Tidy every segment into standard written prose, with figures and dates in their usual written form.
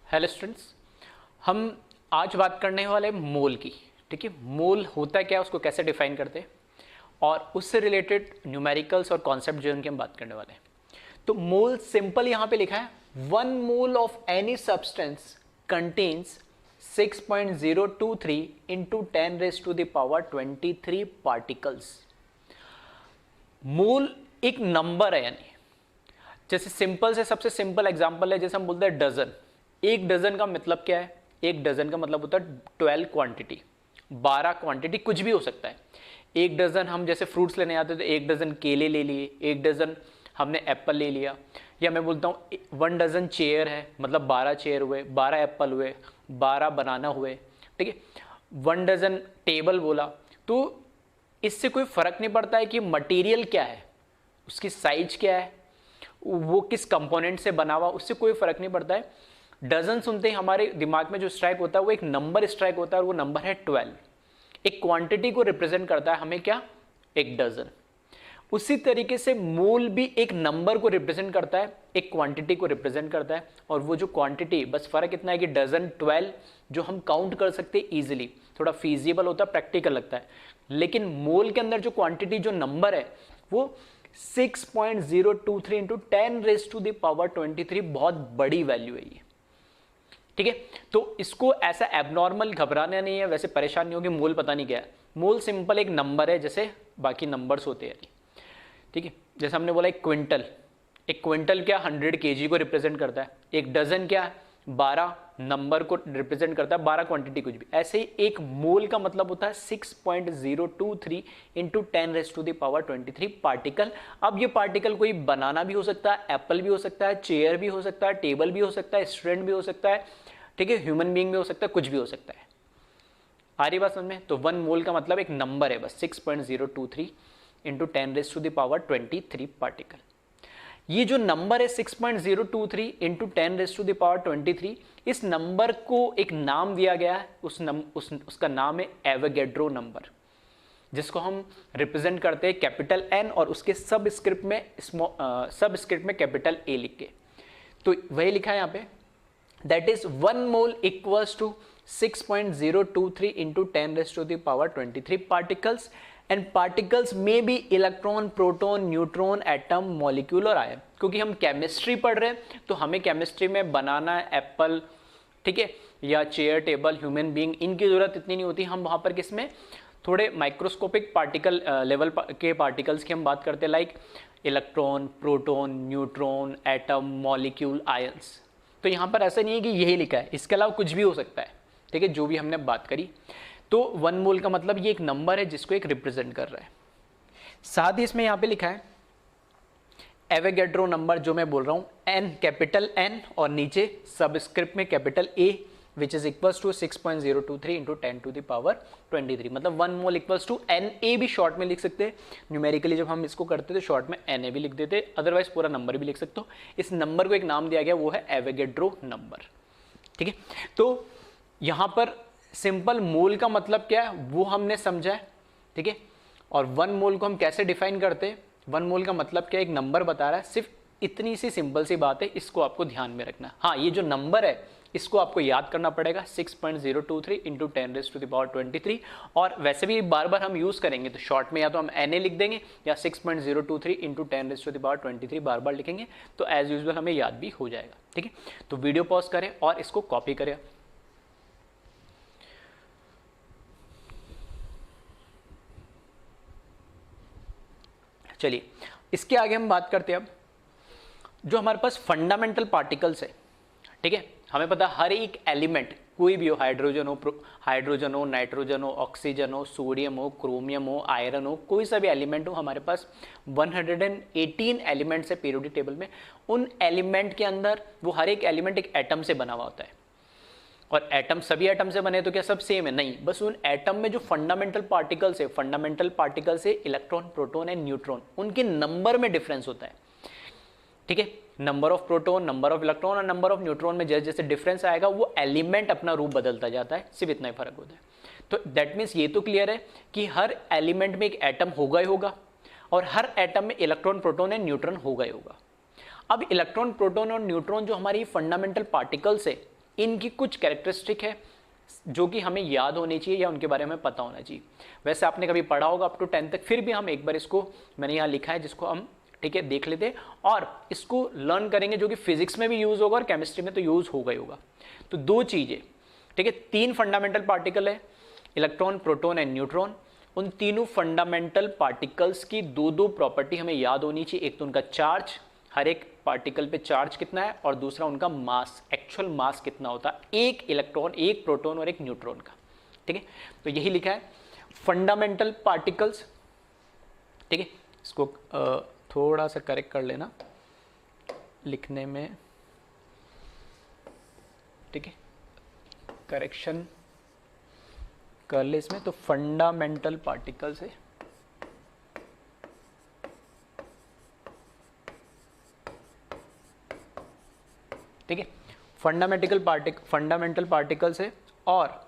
Hello students, हम आज बात करने वाले मोल की। ठीक है, मोल होता क्या है, उसको कैसे डिफाइन करते हैं और उससे रिलेटेड न्यूमेरिकल्स और कॉन्सेप्ट जो उनकी हम बात करने वाले हैं। तो मोल सिंपल यहाँ पे लिखा है, 1 mole of any substance contains 6.023 into 10⁻⁻23 particles. Mole एक नंबर है, यानी जैसे सिंपल से सबसे सिंपल एग्जांपल है, जैसे हम बोलते हैं डजन। एक डजन का मतलब क्या है? एक डजन का मतलब होता है 12 क्वांटिटी, 12 क्वांटिटी, कुछ भी हो सकता है। एक डजन हम जैसे फ्रूट्स लेने आते तो एक डजन केले ले लिए, एक डजन हमने एप्पल ले लिया। या मैं बोलता हूँ 1 डजन चेयर है, मतलब 12 चेयर हुए, 12 एप्पल हुए, 12 बनाना हुए। ठीक है, 1 डजन टेबल बोला। तो इससे कोई फर्क नहीं पड़ता है कि मटेरियल क्या है, उसकी साइज क्या है, वो किस कंपोनेंट से बना हुआ, उससे कोई फर्क नहीं पड़ता है। डजन सुनते ही हमारे दिमाग में जो स्ट्राइक होता है वो एक नंबर स्ट्राइक होता है, और वो नंबर है 12। एक क्वांटिटी को रिप्रेजेंट करता है हमें क्या? एक डजन। उसी तरीके से मोल भी एक नंबर को रिप्रेजेंट करता है, एक क्वांटिटी को रिप्रेजेंट करता है। और वो जो क्वांटिटी, बस फर्क इतना है कि डजन 12 जो हम काउंट कर सकते हैं इजीली, थोड़ा फीजिबल होता है, प्रैक्टिकल लगता है। लेकिन मोल के अंदर जो क्वांटिटी, जो नंबर है, वो 6.023 इंटू 10⁻23 बहुत बड़ी वैल्यू है ये। ठीक है, तो इसको ऐसा एबनॉर्मल घबराना नहीं है, वैसे परेशान नहीं होगी मोल पता नहीं क्या है। मोल सिंपल एक नंबर है, जैसे बाकी नंबर्स होते हैं। ठीक है, जैसे हमने बोला एक क्विंटल, एक क्विंटल क्या 100 kg को रिप्रेजेंट करता है। एक डजन क्या 12 नंबर को रिप्रेजेंट करता है, 12 क्वांटिटी कुछ भी। ऐसे ही एक मोल का मतलब होता है 6.023 इंटू 10⁻23 पार्टिकल। अब ये पार्टिकल कोई बनाना भी हो सकता है, एप्पल भी हो सकता है, चेयर भी हो सकता है, टेबल भी हो सकता है, स्टूडेंट भी हो सकता है, ठीक है, ह्यूमन बीइंग भी हो सकता है, कुछ भी हो सकता है। आ रही बात समझ में? तो 1 मोल का मतलब एक नंबर है, बस 6.023 इंटू 10⁻23 पार्टिकल। ये जो नंबर है 6.023 इंटू 10⁻23, इस नंबर को एक नाम दिया गया है। उसका नाम है एवोगैड्रो नंबर, जिसको हम रिप्रेजेंट करते हैं कैपिटल एन और उसके सब स्क्रिप्ट में कैपिटल ए लिख के। तो वही लिखा है यहाँ पे, that is 1 mole equals to 6.023 into 10⁻23 particles. And particles में भी electron, proton, neutron, atom, molecule और आयन। क्योंकि हम केमिस्ट्री पढ़ रहे हैं तो हमें केमिस्ट्री में बनाना, एप्पल, ठीक है, या चेयर, टेबल, ह्यूमन बीइंग, इनकी जरूरत इतनी नहीं होती। हम वहां पर किसमें थोड़े माइक्रोस्कोपिक पार्टिकल लेवल के पार्टिकल्स की हम बात करते हैं, like electron, proton, neutron, atom, molecule, ions. तो यहाँ पर ऐसा नहीं है कि यही लिखा है, इसके अलावा कुछ भी हो सकता है। ठीक है, जो भी हमने बात करी। तो 1 मोल का मतलब ये एक नंबर है जिसको एक रिप्रेजेंट कर रहा है। साथ ही इसमें यहाँ पे लिखा है एवोगैड्रो नंबर, जो मैं बोल रहा हूँ, एन, कैपिटल एन, और नीचे सबस्क्रिप्ट में capital A, which is equals to 6.023 into 10⁻23। मतलब 1 mole equals to N A भी शॉर्ट में लिख सकते हैं। न्यूमेरिकली जब हम इसको करते तो शॉर्ट में एन ए भी लिख देते, अदरवाइज पूरा नंबर भी लिख सकते हो। इस नंबर को एक नाम दिया गया, वो है एवोगैड्रो नंबर। ठीक है, तो यहाँ पर सिंपल मोल का मतलब क्या है वो हमने समझा है। ठीक है, और 1 मोल को हम कैसे डिफाइन करते हैं, 1 मोल का मतलब क्या, एक नंबर बता रहा है। सिर्फ इतनी सी सिंपल सी बात है, इसको आपको ध्यान में रखना। हाँ, ये जो नंबर है इसको आपको याद करना पड़ेगा, 6.023 इंटू 10⁻23। और वैसे भी बार बार हम यूज करेंगे तो शॉर्ट में या तो हम NA लिख देंगे या 6.023 इंटू 10⁻23 बार बार लिखेंगे, तो एज यूजल हमें याद भी हो जाएगा। ठीक है, तो वीडियो पॉज करें और इसको कॉपी करें। चलिए, इसके आगे हम बात करते हैं अब जो हमारे पास फंडामेंटल पार्टिकल्स है। ठीक है, हमें पता हर एक एलिमेंट, कोई भी हो, हाइड्रोजन हो, नाइट्रोजन हो, ऑक्सीजन हो, सोडियम हो, क्रोमियम हो, आयरन हो, कोई सा भी एलिमेंट हो, हमारे पास 118 एलिमेंट्स है पीरियोडिक टेबल में। उन एलिमेंट के अंदर वो हर एक एलिमेंट एक एटम से बना हुआ होता है। और एटम, सभी एटम से बने तो क्या सब सेम है? नहीं, बस उन एटम में जो फंडामेंटल पार्टिकल्स है, फंडामेंटल पार्टिकल्स है इलेक्ट्रॉन, प्रोटॉन एंड न्यूट्रॉन, उनके नंबर में डिफरेंस होता है। ठीक है, number of proton, number of electron और नंबर ऑफ न्यूट्रॉन में जैसे जैसे डिफरेंस आएगा वो एलिमेंट अपना रूप बदलता जाता है, सिर्फ इतना ही फर्क होता है। तो दैट मीन्स ये तो क्लियर है कि हर एलिमेंट में एक एटम होगा ही होगा, और हर एटम में इलेक्ट्रॉन, प्रोटॉन एंड न्यूट्रॉन होगा ही होगा। अब इलेक्ट्रॉन, प्रोटॉन और न्यूट्रॉन जो हमारी फंडामेंटल पार्टिकल्स है, इनकी कुछ कैरेक्टरिस्टिक है जो कि हमें याद होनी चाहिए या उनके बारे में पता होना चाहिए। वैसे आपने कभी पढ़ा होगा अप टू 10 तक, फिर भी हम एक बार इसको, मैंने यहाँ लिखा है जिसको हम ठीक है देख लेते और इसको लर्न करेंगे, जो कि फिजिक्स में भी यूज होगा और केमिस्ट्री में तो यूज होगा ही होगा। तो दो चीजें, ठीक है, 3 फंडामेंटल पार्टिकल है, इलेक्ट्रॉन, प्रोटॉन एंड न्यूट्रॉन। उन तीनों फंडामेंटल पार्टिकल्स की दो दो प्रॉपर्टी हमें याद होनी चाहिए। एक तो उनका चार्ज, हर एक पार्टिकल पे चार्ज कितना है, और दूसरा उनका मास, एक्चुअल मास कितना होता है, एक इलेक्ट्रॉन, एक प्रोटॉन और एक न्यूट्रॉन का। ठीक है, तो यही लिखा है फंडामेंटल पार्टिकल्स। ठीक है, इसको थोड़ा सा करेक्ट कर लेना लिखने में, ठीक है, करेक्शन कर ले इसमें। तो फंडामेंटल पार्टिकल्स है, ठीक है, फंडामेंटल पार्टिकल्स है। और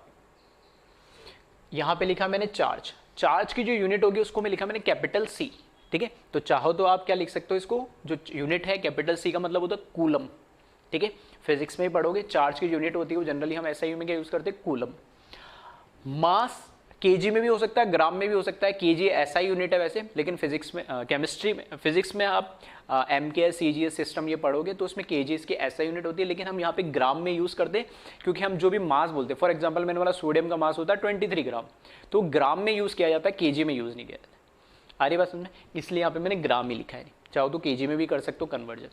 यहां पे लिखा मैंने चार्ज, चार्ज की जो यूनिट होगी उसको मैं लिखा मैंने कैपिटल सी। ठीक है, तो चाहो तो आप क्या लिख सकते हो, इसको जो यूनिट है कैपिटल सी का मतलब होता है कूलम। ठीक है, फिजिक्स में ही पढ़ोगे, चार्ज की यूनिट होती है जनरली हम एसआई में क्या यूज करते हैं, कूलम। मास केजी में भी हो सकता है, ग्राम में भी हो सकता है, केजी एसआई यूनिट है वैसे, लेकिन फिजिक्स में केमिस्ट्री में, फिजिक्स में आप एमकेएस सीजीएस सिस्टम ये पढ़ोगे तो उसमें केजी इसकी एसआई यूनिट होती है, लेकिन हम यहाँ पे ग्राम में यूज करते हैं क्योंकि हम जो भी मास बोलते हैं, फॉर एग्जांपल मैंने बोला सोडियम का मास होता है 23 ग्राम, तो ग्राम में यूज किया जाता है, केजी में यूज नहीं किया जाता। आ रही बात समझ में, इसलिए यहाँ पे मैंने ग्राम ही लिखा है, चाहो तो केजी में भी कर सकते हो कन्वर्जन।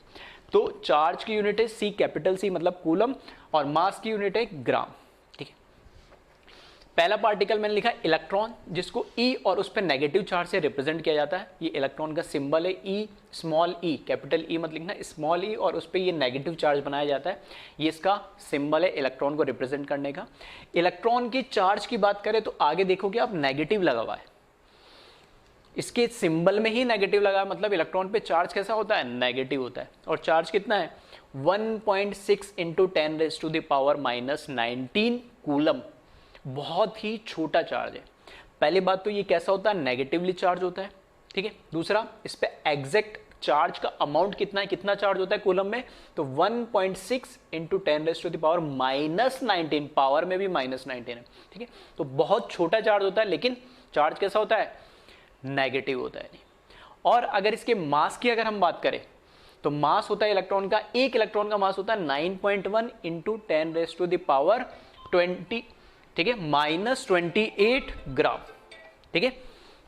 तो चार्ज की यूनिट है सी, कैपिटल सी मतलब कूलम, और मास की यूनिट है ग्राम। ठीक है, पहला पार्टिकल मैंने लिखा इलेक्ट्रॉन, जिसको ई और उस पर नेगेटिव चार्ज से रिप्रेजेंट किया जाता है। ये इलेक्ट्रॉन का सिंबल है ई, स्मॉल ई, कैपिटल ई मत लिखना, स्मॉल ई, और उस पर ये नेगेटिव चार्ज बनाया जाता है। ये इसका सिंबल है इलेक्ट्रॉन को रिप्रेजेंट करने का। इलेक्ट्रॉन की चार्ज की बात करें तो आगे देखोगे आप नेगेटिव लगा हुआ है, इसके सिंबल में ही नेगेटिव लगा है, मतलब इलेक्ट्रॉन पे चार्ज कैसा होता है, नेगेटिव होता है। और चार्ज कितना है, 1.6 इंटू 10⁻⁻⁹ कूलम, बहुत ही छोटा चार्ज है। पहली बात तो ये कैसा होता है, नेगेटिवली चार्ज होता है। ठीक है, दूसरा इस पे एग्जैक्ट चार्ज का अमाउंट कितना है, कितना चार्ज होता है कूलम में, तो 1.6 इंटू 10⁻⁻⁹, पावर में भी -19 है। ठीक है, तो बहुत छोटा चार्ज होता है, लेकिन चार्ज कैसा होता है, नेगेटिव होता है। और अगर इसके मास की अगर हम बात करें तो मास होता है इलेक्ट्रॉन का, एक इलेक्ट्रॉन का मास होता है 9.1 इंटू 10⁻20, ठीक है, -28 ग्राम। ठीक है,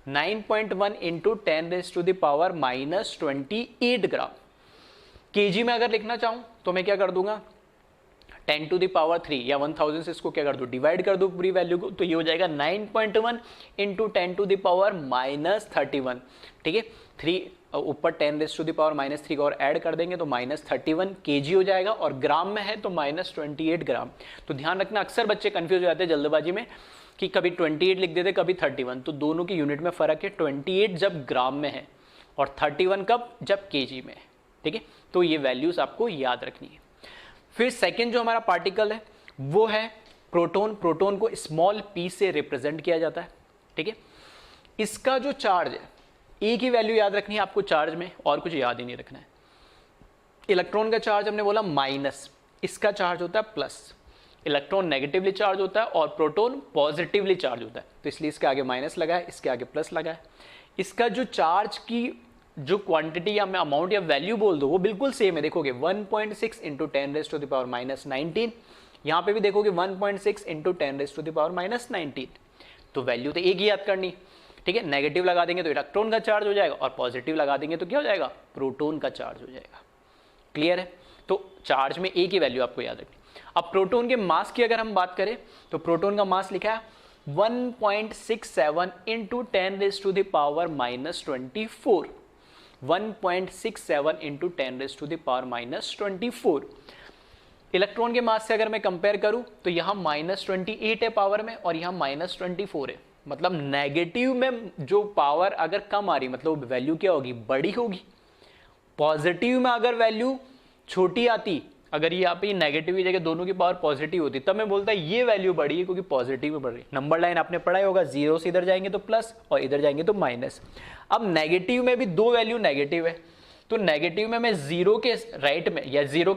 9.1 इंटू 10⁻⁻28 ग्राम। केजी में अगर लिखना चाहूं तो मैं क्या कर दूंगा, 10⁻³ या 1000 से इसको क्या कर दो, डिवाइड कर दो पूरी वैल्यू को, तो ये हो जाएगा 9.1 इंटू 10⁻⁻31। ठीक है, 3 ऊपर 10⁻³ को और ऐड कर देंगे तो -31 केजी हो जाएगा, और ग्राम में है तो -28 ग्राम। तो ध्यान रखना, अक्सर बच्चे कंफ्यूज हो जाते हैं जल्दबाजी में कि कभी 28 लिख देते, कभी 31, तो दोनों की यूनिट में फर्क है। 28 जब ग्राम में है और 31 कब, जब केजी में है। ठीक है, तो ये वैल्यूज आपको याद रखनी है। फिर सेकेंड जो हमारा पार्टिकल है वो है प्रोटॉन। प्रोटॉन को स्मॉल p से रिप्रेजेंट किया जाता है। ठीक है, इसका जो चार्ज है, एक ही वैल्यू याद रखनी है आपको चार्ज में, और कुछ याद ही नहीं रखना है। इलेक्ट्रॉन का चार्ज हमने बोला माइनस, इसका चार्ज होता है प्लस। इलेक्ट्रॉन नेगेटिवली चार्ज होता है और प्रोटॉन पॉजिटिवली चार्ज होता है, तो इसलिए इसके आगे माइनस लगा है, इसके आगे प्लस लगा है। इसका जो चार्ज की जो क्वांटिटी या मैं अमाउंट या वैल्यू बोल दो वो बिल्कुल सेम है। देखोगे 1.6 इंटू 10⁻⁻19, यहाँ पे भी देखोगे 1.6 इंटू 10⁻⁻19, तो वैल्यू तो एक ही याद करनी। ठीक है, नेगेटिव लगा देंगे तो इलेक्ट्रॉन का चार्ज हो जाएगा, और पॉजिटिव लगा देंगे तो क्या हो जाएगा, प्रोटॉन का चार्ज हो जाएगा। क्लियर है, तो चार्ज में एक ही वैल्यू आपको याद रखनी। अब प्रोटॉन के मास की अगर हम बात करें तो प्रोटॉन का मास लिखा है 1.67 इंटू 10⁻⁻24, 1.67 इंटू 10⁻⁻24। इलेक्ट्रॉन के मास से अगर मैं कंपेयर करूं तो यहां -28 है पावर में, और यहां -24 है। मतलब नेगेटिव में जो पावर अगर कम आ रही, मतलब वैल्यू क्या होगी, बड़ी होगी। पॉजिटिव में अगर वैल्यू छोटी आती, अगर ये यहाँ पे नेगेटिव की जगह दोनों की पावर पॉजिटिव होती, तब मैं बोलता है ये वैल्यू बड़ी है क्योंकि पॉजिटिव में बढ़ रही है। नंबर लाइन आपने पढ़ा ही होगा, 0 से इधर जाएंगे तो प्लस और इधर जाएंगे तो माइनस। अब नेगेटिव में भी दो वैल्यू नेगेटिव है, तो नेगेटिव में मैं जीरो के राइट में या जीरो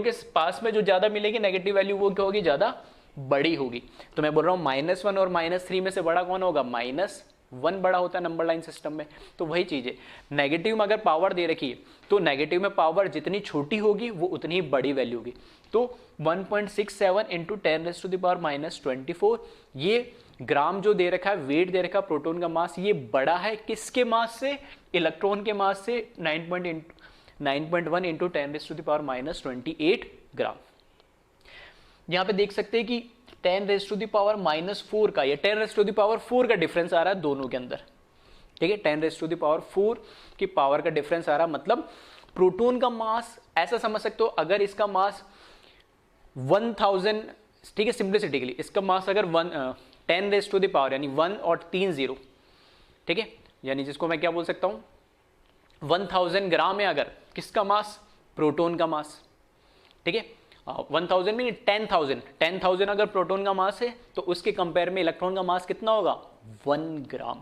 के पास में जो ज्यादा मिलेगी नेगेटिव वैल्यू वो क्या होगी, ज्यादा बड़ी होगी। तो मैं बोल रहा हूँ -1 और -3 में से बड़ा कौन होगा, -1 बड़ा होता है नंबर लाइन सिस्टम में। तो वही चीज है, नेगेटिव में अगर पावर दे रखी है तो नेगेटिव में पावर जितनी छोटी होगी वो उतनी ही बड़ी वैल्यू होगी। तो 1.67 इंटू 10⁻⁻24 ये ग्राम जो दे रखा है, वेट दे रखा है प्रोटॉन का मास, ये बड़ा है किसके मास से, इलेक्ट्रॉन के मास से 9.1 इंटू 10⁻⁻28 ग्राम। यहां पे देख सकते हैं कि 10⁻⁻4 का या 10⁻4 का डिफरेंस आ रहा है दोनों के अंदर, ठीक है। 10⁻4 की पावर का डिफरेंस आ रहा है, मतलब प्रोटॉन का मास ऐसा समझ सकते हो, अगर इसका मास 1000, ठीक है, सिंप्लिसिटी के लिए इसका मास अगर 10⁻, यानी 1 और 3 0, ठीक है, यानी जिसको मैं क्या बोल सकता हूं 1000 ग्राम है अगर किसका मास, प्रोटॉन का मास, ठीक है। 1000 में 10,000 अगर प्रोटॉन का मास है तो उसके कंपेयर में इलेक्ट्रॉन का मास कितना होगा, 1 ग्राम,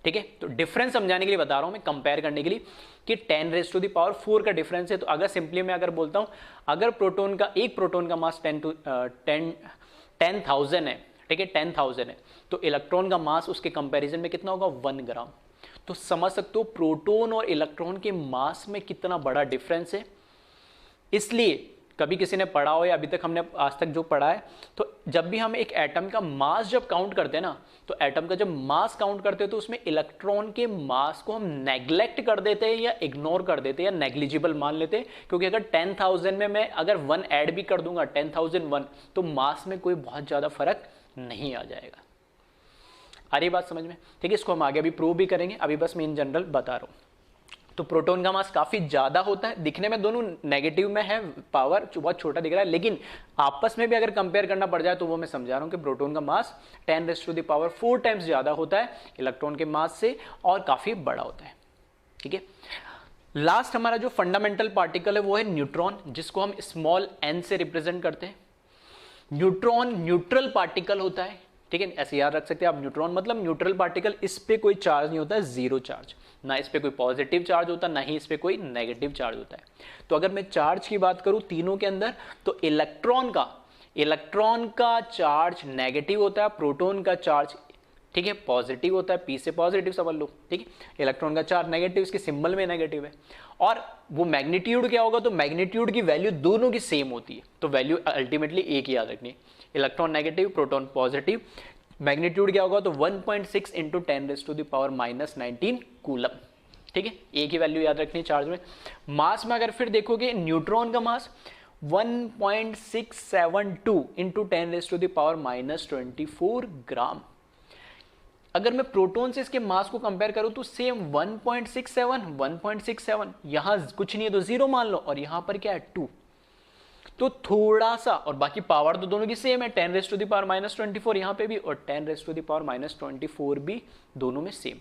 ठीक है। तो डिफरेंस समझाने के लिए बता रहा हूं मैं, कंपेयर करने के लिए कि 10⁻4 का डिफरेंस है। तो अगर सिंपली मैं अगर बोलता हूं, अगर एक प्रोटॉन का मास 10,000 है, ठीक है, 10,000 है, तो इलेक्ट्रॉन का मास उसके कंपैरिजन में कितना होगा, 1 ग्राम। तो समझ सकते हो प्रोटॉन और इलेक्ट्रॉन के मास में कितना बड़ा डिफरेंस है। इसलिए कभी किसी ने पढ़ा हो या अभी तक हमने आज तक जो पढ़ा है, तो जब भी हम एक एटम का मास जब काउंट करते हैं ना, तो एटम का जब मास काउंट करते हैं तो उसमें इलेक्ट्रॉन के मास को हम नेग्लेक्ट कर देते हैं या इग्नोर कर देते हैं या नेग्लिजिबल मान लेते हैं, क्योंकि अगर 10,000 में मैं अगर 1 ऐड भी कर दूंगा 10,001, तो मास में कोई बहुत ज्यादा फर्क नहीं आ जाएगा। आ रही बात समझ में, ठीक है। इसको हम आगे अभी प्रूव भी करेंगे, अभी बस मैं इन जनरल बता रहा हूं। तो प्रोटॉन का मास काफी ज्यादा होता है, दिखने में दोनों नेगेटिव में है, पावर बहुत छोटा दिख रहा है, लेकिन आपस में भी अगर कंपेयर करना पड़ जाए तो वो मैं समझा रहा हूं कि प्रोटॉन का मास 10⁻4 टाइम्स ज्यादा होता है इलेक्ट्रॉन के मास से और काफी बड़ा होता है, ठीक है। लास्ट हमारा जो फंडामेंटल पार्टिकल है वो है न्यूट्रॉन, जिसको हम स्मॉल n से रिप्रेजेंट करते हैं। न्यूट्रॉन न्यूट्रल पार्टिकल होता है, ठीक है, ऐसे याद रख सकते हैं आप। न्यूट्रॉन मतलब न्यूट्रल पार्टिकल, इस पे कोई चार्ज नहीं होता है, जीरो चार्ज, ना इस पे कोई पॉजिटिव चार्ज होता है, ना ही इस पे कोई नेगेटिव चार्ज होता है। तो अगर मैं चार्ज की बात करूं तीनों के अंदर, तो इलेक्ट्रॉन का चार्ज नेगेटिव होता है, प्रोटॉन का चार्ज, ठीक है, पॉजिटिव होता है, पी से पॉजिटिव समझ लो, ठीक है। इलेक्ट्रॉन का चार्ज नेगेटिव, इसके सिंबल में नेगेटिव है। और वो मैग्नीट्यूड क्या होगा, तो मैग्नीट्यूड की वैल्यू दोनों की सेम होती है, तो वैल्यू अल्टीमेटली एक ही याद रखनी है, electron negative, proton positive. Magnitude क्या होगा, तो 1.6 इंटू 10⁻⁻19 कूलम, ठीक है, एक ही वैल्यू याद रखनी है चार्ज में। मास में अगर फिर देखोगे न्यूट्रॉन का मास 1.672 इंटू 10⁻⁻24 ग्राम। अगर मैं प्रोटॉन से इसके मास को कंपेयर करूं तो सेम 1.67 यहां कुछ नहीं है तो 0 मान लो, और यहां पर क्या है 2, तो थोड़ा सा, और बाकी पावर तो दोनों की सेम है, 10⁻⁻24 यहां पे भी और 10⁻⁻24 भी दोनों में सेम,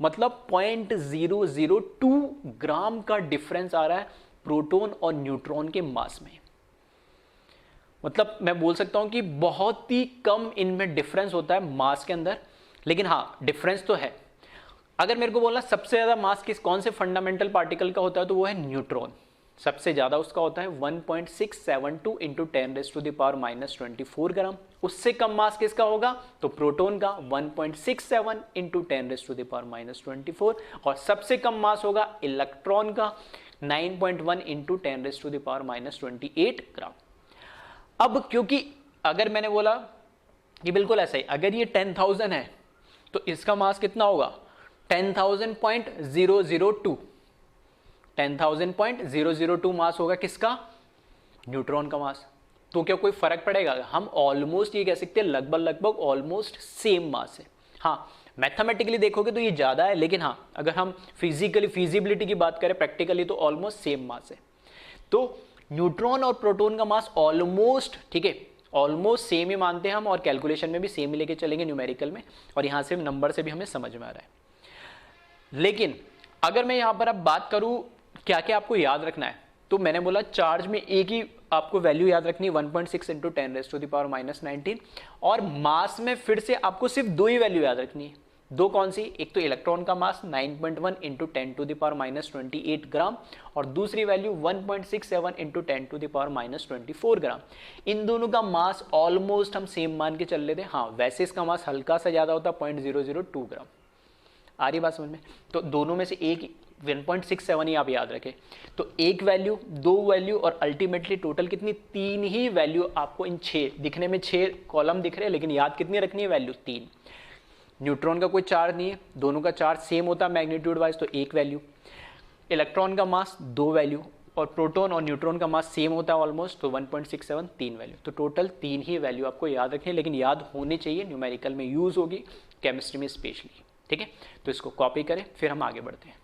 मतलब 0.002 ग्राम का डिफरेंस आ रहा है प्रोटॉन और न्यूट्रॉन के मास में। मतलब मैं बोल सकता हूं कि बहुत ही कम इनमें डिफरेंस होता है मास के अंदर, लेकिन हाँ डिफरेंस तो है। अगर मेरे को बोलना सबसे ज्यादा मास कौन से फंडामेंटल पार्टिकल का होता है, तो वो है न्यूट्रॉन, सबसे ज्यादा उसका होता है 1.672 इंटू 10⁻⁻24 ग्राम। उससे कम मास किसका होगा, तो प्रोटॉन का 1.67 इंटू 10⁻⁻24, और सबसे कम मास होगा इलेक्ट्रॉन का 9.1 इंटू 10⁻⁻28 ग्राम। अब क्योंकि अगर मैंने बोला ये बिल्कुल ऐसा ही, अगर ये 10,000 है तो इसका मास कितना होगा 10,000.002, 10,000.002 मास होगा किसका, न्यूट्रॉन का मास। तो क्या कोई फर्क पड़ेगा, हम ऑलमोस्ट ये कह सकते हैं लगभग ऑलमोस्ट सेम मास है। हाँ मैथमेटिकली देखोगे तो ये ज्यादा है, लेकिन हाँ अगर हम फिजिकली फिजिबिलिटी की बात करें प्रैक्टिकली तो ऑलमोस्ट सेम मास है। तो न्यूट्रॉन और प्रोटॉन का मास ऑलमोस्ट, ठीक है, ऑलमोस्ट सेम ही मानते हैं हम, और कैलकुलेशन में भी सेम ही लेके चलेंगे न्यूमेरिकल में, और यहां से नंबर से भी हमें समझ में आ रहा है। लेकिन अगर मैं यहां पर अब बात करूं क्या क्या आपको याद रखना है, तो मैंने बोला चार्ज में एक ही आपको वैल्यू याद रखनी है 1.6 इंटू 10⁻⁻19, और मास में फिर से आपको सिर्फ दो ही वैल्यू याद रखनी है, दो कौन सी, एक तो इलेक्ट्रॉन का मास 9.1 इंटू 10⁻28 ग्राम और दूसरी वैल्यू 1.67 इंटू 10⁻24 ग्राम। इन दोनों का मास ऑलमोस्ट हम सेम मान के चल लेते हैं। हाँ वैसे इसका मास हल्का सा ज़्यादा होता है 0.002 ग्राम। आ रही बात समझ में? तो दोनों में से एक 1.67 ही आप याद रखें। तो एक वैल्यू, दो वैल्यू और अल्टीमेटली टोटल कितनी, 3 ही वैल्यू आपको इन 6, दिखने में 6 कॉलम दिख रहे हैं लेकिन याद कितनी रखनी है, वैल्यू 3। न्यूट्रॉन का कोई चार्ज नहीं है, दोनों का चार्ज सेम होता है मैग्नीट्यूड वाइज, तो एक वैल्यू। इलेक्ट्रॉन का मास 2 वैल्यू और प्रोटॉन और न्यूट्रॉन का मास सेम होता है ऑलमोस्ट, तो 1.67 3 वैल्यू। तो टोटल 3 ही वैल्यू आपको याद रखनी है, लेकिन याद होनी चाहिए, न्यूमेरिकल में यूज़ होगी, केमिस्ट्री में स्पेशली। ठीक है, तो इसको कॉपी करें, फिर हम आगे बढ़ते हैं।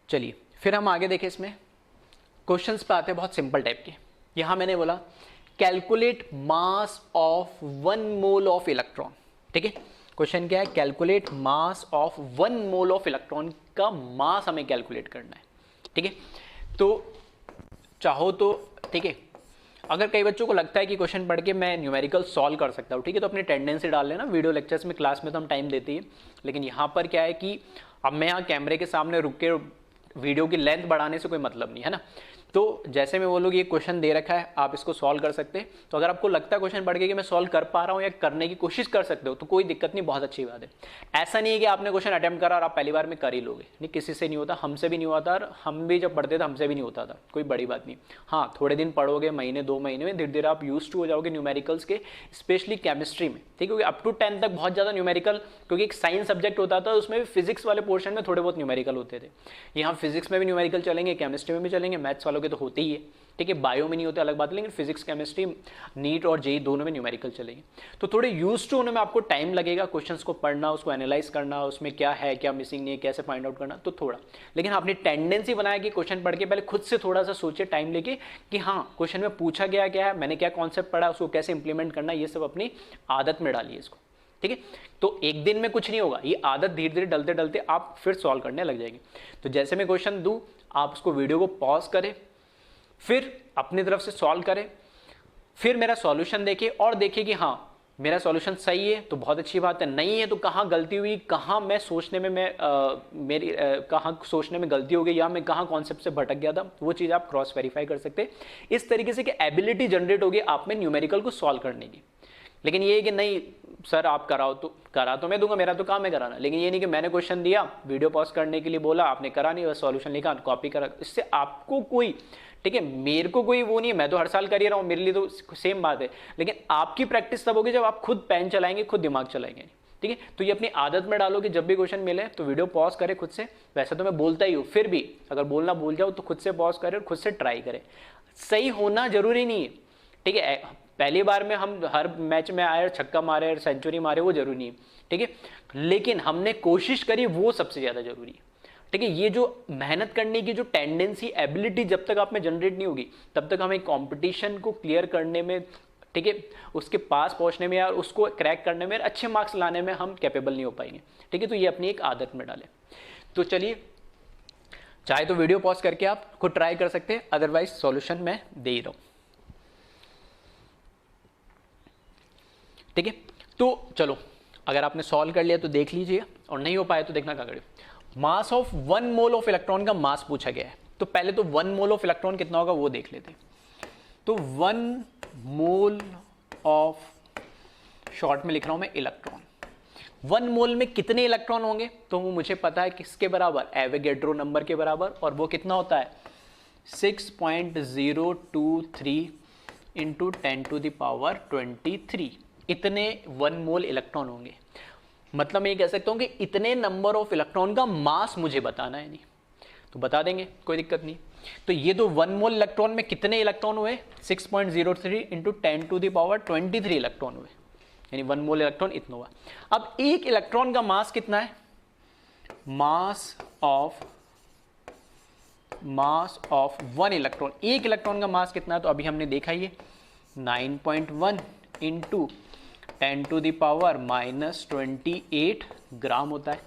चलिए फिर हम आगे देखें, इसमें क्वेश्चंस पे आते हैं बहुत सिंपल टाइप के। यहां मैंने बोला calculate mass of 1 mole of electron. ठीक है, क्वेश्चन क्या है, calculate mass of 1 mole of electron का मास हमें कैलकुलेट करना है। ठीक है, तो चाहो तो ठीक है, अगर कई बच्चों को लगता है कि क्वेश्चन पढ़ के मैं न्यूमेरिकल सॉल्व कर सकता हूँ, ठीक है, तो अपनी टेंडेंसी डाल लेना। वीडियो लेक्चर्स में, क्लास में तो हम टाइम देते ही, लेकिन यहाँ पर क्या है कि अब मैं यहाँ कैमरे के सामने रुक के वीडियो की लेंथ बढ़ाने से कोई मतलब नहीं है ना। तो जैसे मैं बोलूँ ये क्वेश्चन दे रखा है, आप इसको सॉल्व कर सकते हैं। तो अगर आपको लगता है क्वेश्चन पढ़ के कि मैं सॉल्व कर पा रहा हूँ या करने की कोशिश कर सकते हो, तो कोई दिक्कत नहीं, बहुत अच्छी बात है। ऐसा नहीं है कि आपने क्वेश्चन अटेम्प्ट करा और आप पहली बार में कर ही लोगे, नहीं, किसी से नहीं होता, हमसे भी नहीं होता, और हम भी जब पढ़ते थे हमसे भी नहीं होता था, कोई बड़ी बात नहीं। हाँ थोड़े दिन पढ़ोगे, महीने 2 महीने में, धीरे धीरे आप यूज टू हो जाओगे न्यूमेरिकल्स के, स्पेशली केमिस्ट्री में। ठीक है, क्योंकि अप टू 10 तक बहुत ज़्यादा न्यूमेरिकल, क्योंकि एक साइंस सब्जेक्ट होता था, उसमें भी फिजिक्स वाले पोर्शन में थोड़े बहुत न्यूमेरिकल होते थे। यहाँ फिजिक्स में भी न्यूमेरिकल चलेंगे, केमिस्ट्री में भी चलेंगे, मैथ्स वालों के तो होते ही है। ठीक है, बायो में नहीं होते, अलग बात है, लेकिन फिजिक्स, केमिस्ट्री, नीट और जेई दोनों में न्यूमेरिकल चलेंगे। तो थोड़े यूज टू होने में आपको टाइम लगेगा, क्वेश्चंस को पढ़ना, उसको एनालाइज करना, उसमें क्या है क्या मिसिंग नहीं है, कैसे फाइंड आउट करना, तो थोड़ा। लेकिन आपने टेंडेंसी बनाया कि क्वेश्चन पढ़ के पहले खुद से थोड़ा सा सोचे टाइम लेके कि हाँ क्वेश्चन में पूछा गया क्या है, मैंने क्या कॉन्सेप्ट पढ़ा, उसको कैसे इंप्लीमेंट करना, ये सब अपनी आदत में डालिए इसको। ठीक है, तो एक दिन में कुछ नहीं होगा, ये आदत धीरे धीरे डलते डलते आप फिर सॉल्व करने लग जाएंगे। तो जैसे मैं क्वेश्चन दूं, आप उसको वीडियो को पॉज करें, फिर अपनी तरफ से सॉल्व करें, फिर मेरा सॉल्यूशन देखिए और देखिए कि हाँ मेरा सॉल्यूशन सही है तो बहुत अच्छी बात है, नहीं है तो कहाँ गलती हुई, कहाँ मैं सोचने में कहाँ सोचने में गलती हो गई, या मैं कहाँ कॉन्सेप्ट से भटक गया था, वो चीज़ आप क्रॉस वेरीफाई कर सकते हैं। इस तरीके से कि एबिलिटी जनरेट होगी आप में न्यूमेरिकल को सॉल्व करने की। लेकिन ये है कि नहीं सर आप कराओ, तो करा तो मैं दूंगा, मेरा तो काम है कराना, लेकिन ये नहीं कि मैंने क्वेश्चन दिया, वीडियो पॉज करने के लिए बोला, आपने करा नहीं, बस सॉल्यूशन लिखा, कॉपी करा, इससे आपको कोई, ठीक है, मेरे को कोई वो नहीं है, मैं तो हर साल कर ही रहा हूँ, मेरे लिए तो सेम बात है, लेकिन आपकी प्रैक्टिस तब होगी जब आप खुद पेन चलाएंगे, खुद दिमाग चलाएंगे। ठीक है, तो ये अपनी आदत में डालो कि जब भी क्वेश्चन मिले तो वीडियो पॉज करें खुद से। वैसे तो मैं बोलता ही हूँ, फिर भी अगर बोलना भूल जाओ तो खुद से पॉज करें और खुद से ट्राई करें। सही होना जरूरी नहीं है, ठीक है, पहली बार में हम हर मैच में आए, छक्का मारे और सेंचुरी मारे, वो जरूरी नहीं है। ठीक है, लेकिन हमने कोशिश करी, वो सबसे ज़्यादा जरूरी है। ठीक है, ये जो मेहनत करने की जो टेंडेंसी, एबिलिटी जब तक आप में जनरेट नहीं होगी, तब तक हमें कंपटीशन को क्लियर करने में, ठीक है, उसके पास पहुंचने में या उसको क्रैक करने में, अच्छे मार्क्स लाने में हम कैपेबल नहीं हो पाएंगे। ठीक है, तो ये अपनी एक आदत में डालें। तो चलिए, चाहे तो वीडियो पॉज करके आप खुद ट्राई कर सकते हैं, अदरवाइज सॉल्यूशन मैं दे ही रहा हूं। ठीक है, तो चलो, अगर आपने सॉल्व कर लिया तो देख लीजिए, और नहीं हो पाया तो देखना क्या करें। मास ऑफ 1 मोल ऑफ इलेक्ट्रॉन का मास पूछा गया है, तो पहले तो 1 मोल ऑफ इलेक्ट्रॉन कितना होगा वो देख लेते हैं। तो 1 मोल ऑफ, शॉर्ट में लिख रहा हूं मैं, इलेक्ट्रॉन। 1 मोल में कितने इलेक्ट्रॉन होंगे, तो वो मुझे पता है किसके बराबर, एवोगैड्रो नंबर के बराबर, और वो कितना होता है 6.023 इंटू 10⁻23। इतने 1 मोल इलेक्ट्रॉन होंगे। मतलब मैं ये कह सकता हूं कि इतने नंबर ऑफ इलेक्ट्रॉन का मास मुझे बताना है, नहीं तो बता देंगे, कोई दिक्कत नहीं। तो ये तो 1 मोल इलेक्ट्रॉन में कितने इलेक्ट्रॉन हुए, 6.03 इंटू 10⁻23 इलेक्ट्रॉन हुए, यानी 1 मोल इलेक्ट्रॉन इतना हुआ। अब एक इलेक्ट्रॉन का मास कितना है, मास ऑफ 1 इलेक्ट्रॉन, एक इलेक्ट्रॉन का मास कितना है, तो अभी हमने देखा ये 9.1 इंटू 10⁻⁻28 ग्राम होता है।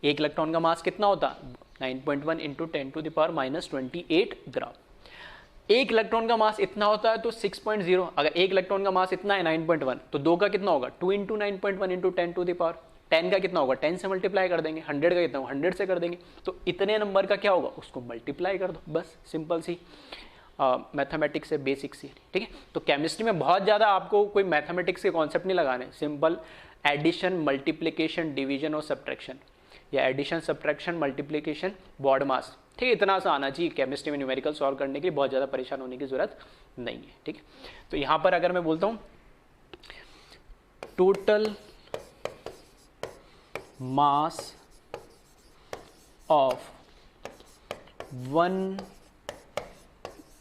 एक इलेक्ट्रॉन का मास कितना होता है, 9.1 इंटू 10⁻⁻28 ग्राम। एक इलेक्ट्रॉन का मास इतना होता है तो 6.0, अगर एक इलेक्ट्रॉन का मास इतना है 9.1, तो 2 का कितना होगा 2 into 9.1 into 10 to the power 10 का कितना होगा 10 से मल्टीप्लाई कर देंगे, 100 का कितना होगा 100 से कर देंगे, तो इतने नंबर का क्या होगा उसको मल्टीप्लाई कर दो, बस सिंपल सी मैथमेटिक्स से बेसिक सी, ठीक है। तो केमिस्ट्री में बहुत ज़्यादा आपको कोई मैथमेटिक्स के कॉन्सेप्ट नहीं लगाने, सिंपल एडिशन, मल्टीप्लिकेशन, डिवीजन और सब्ट्रैक्शन, या एडिशन, सब्ट्रैक्शन, मल्टीप्लिकेशन, बॉड मास, ठीक है, इतना सा आना चाहिए केमिस्ट्री में न्यूमेरिकल सॉल्व करने के लिए, बहुत ज़्यादा परेशान होने की जरूरत नहीं है, ठीक है। तो यहाँ पर अगर मैं बोलता हूँ total mass of 1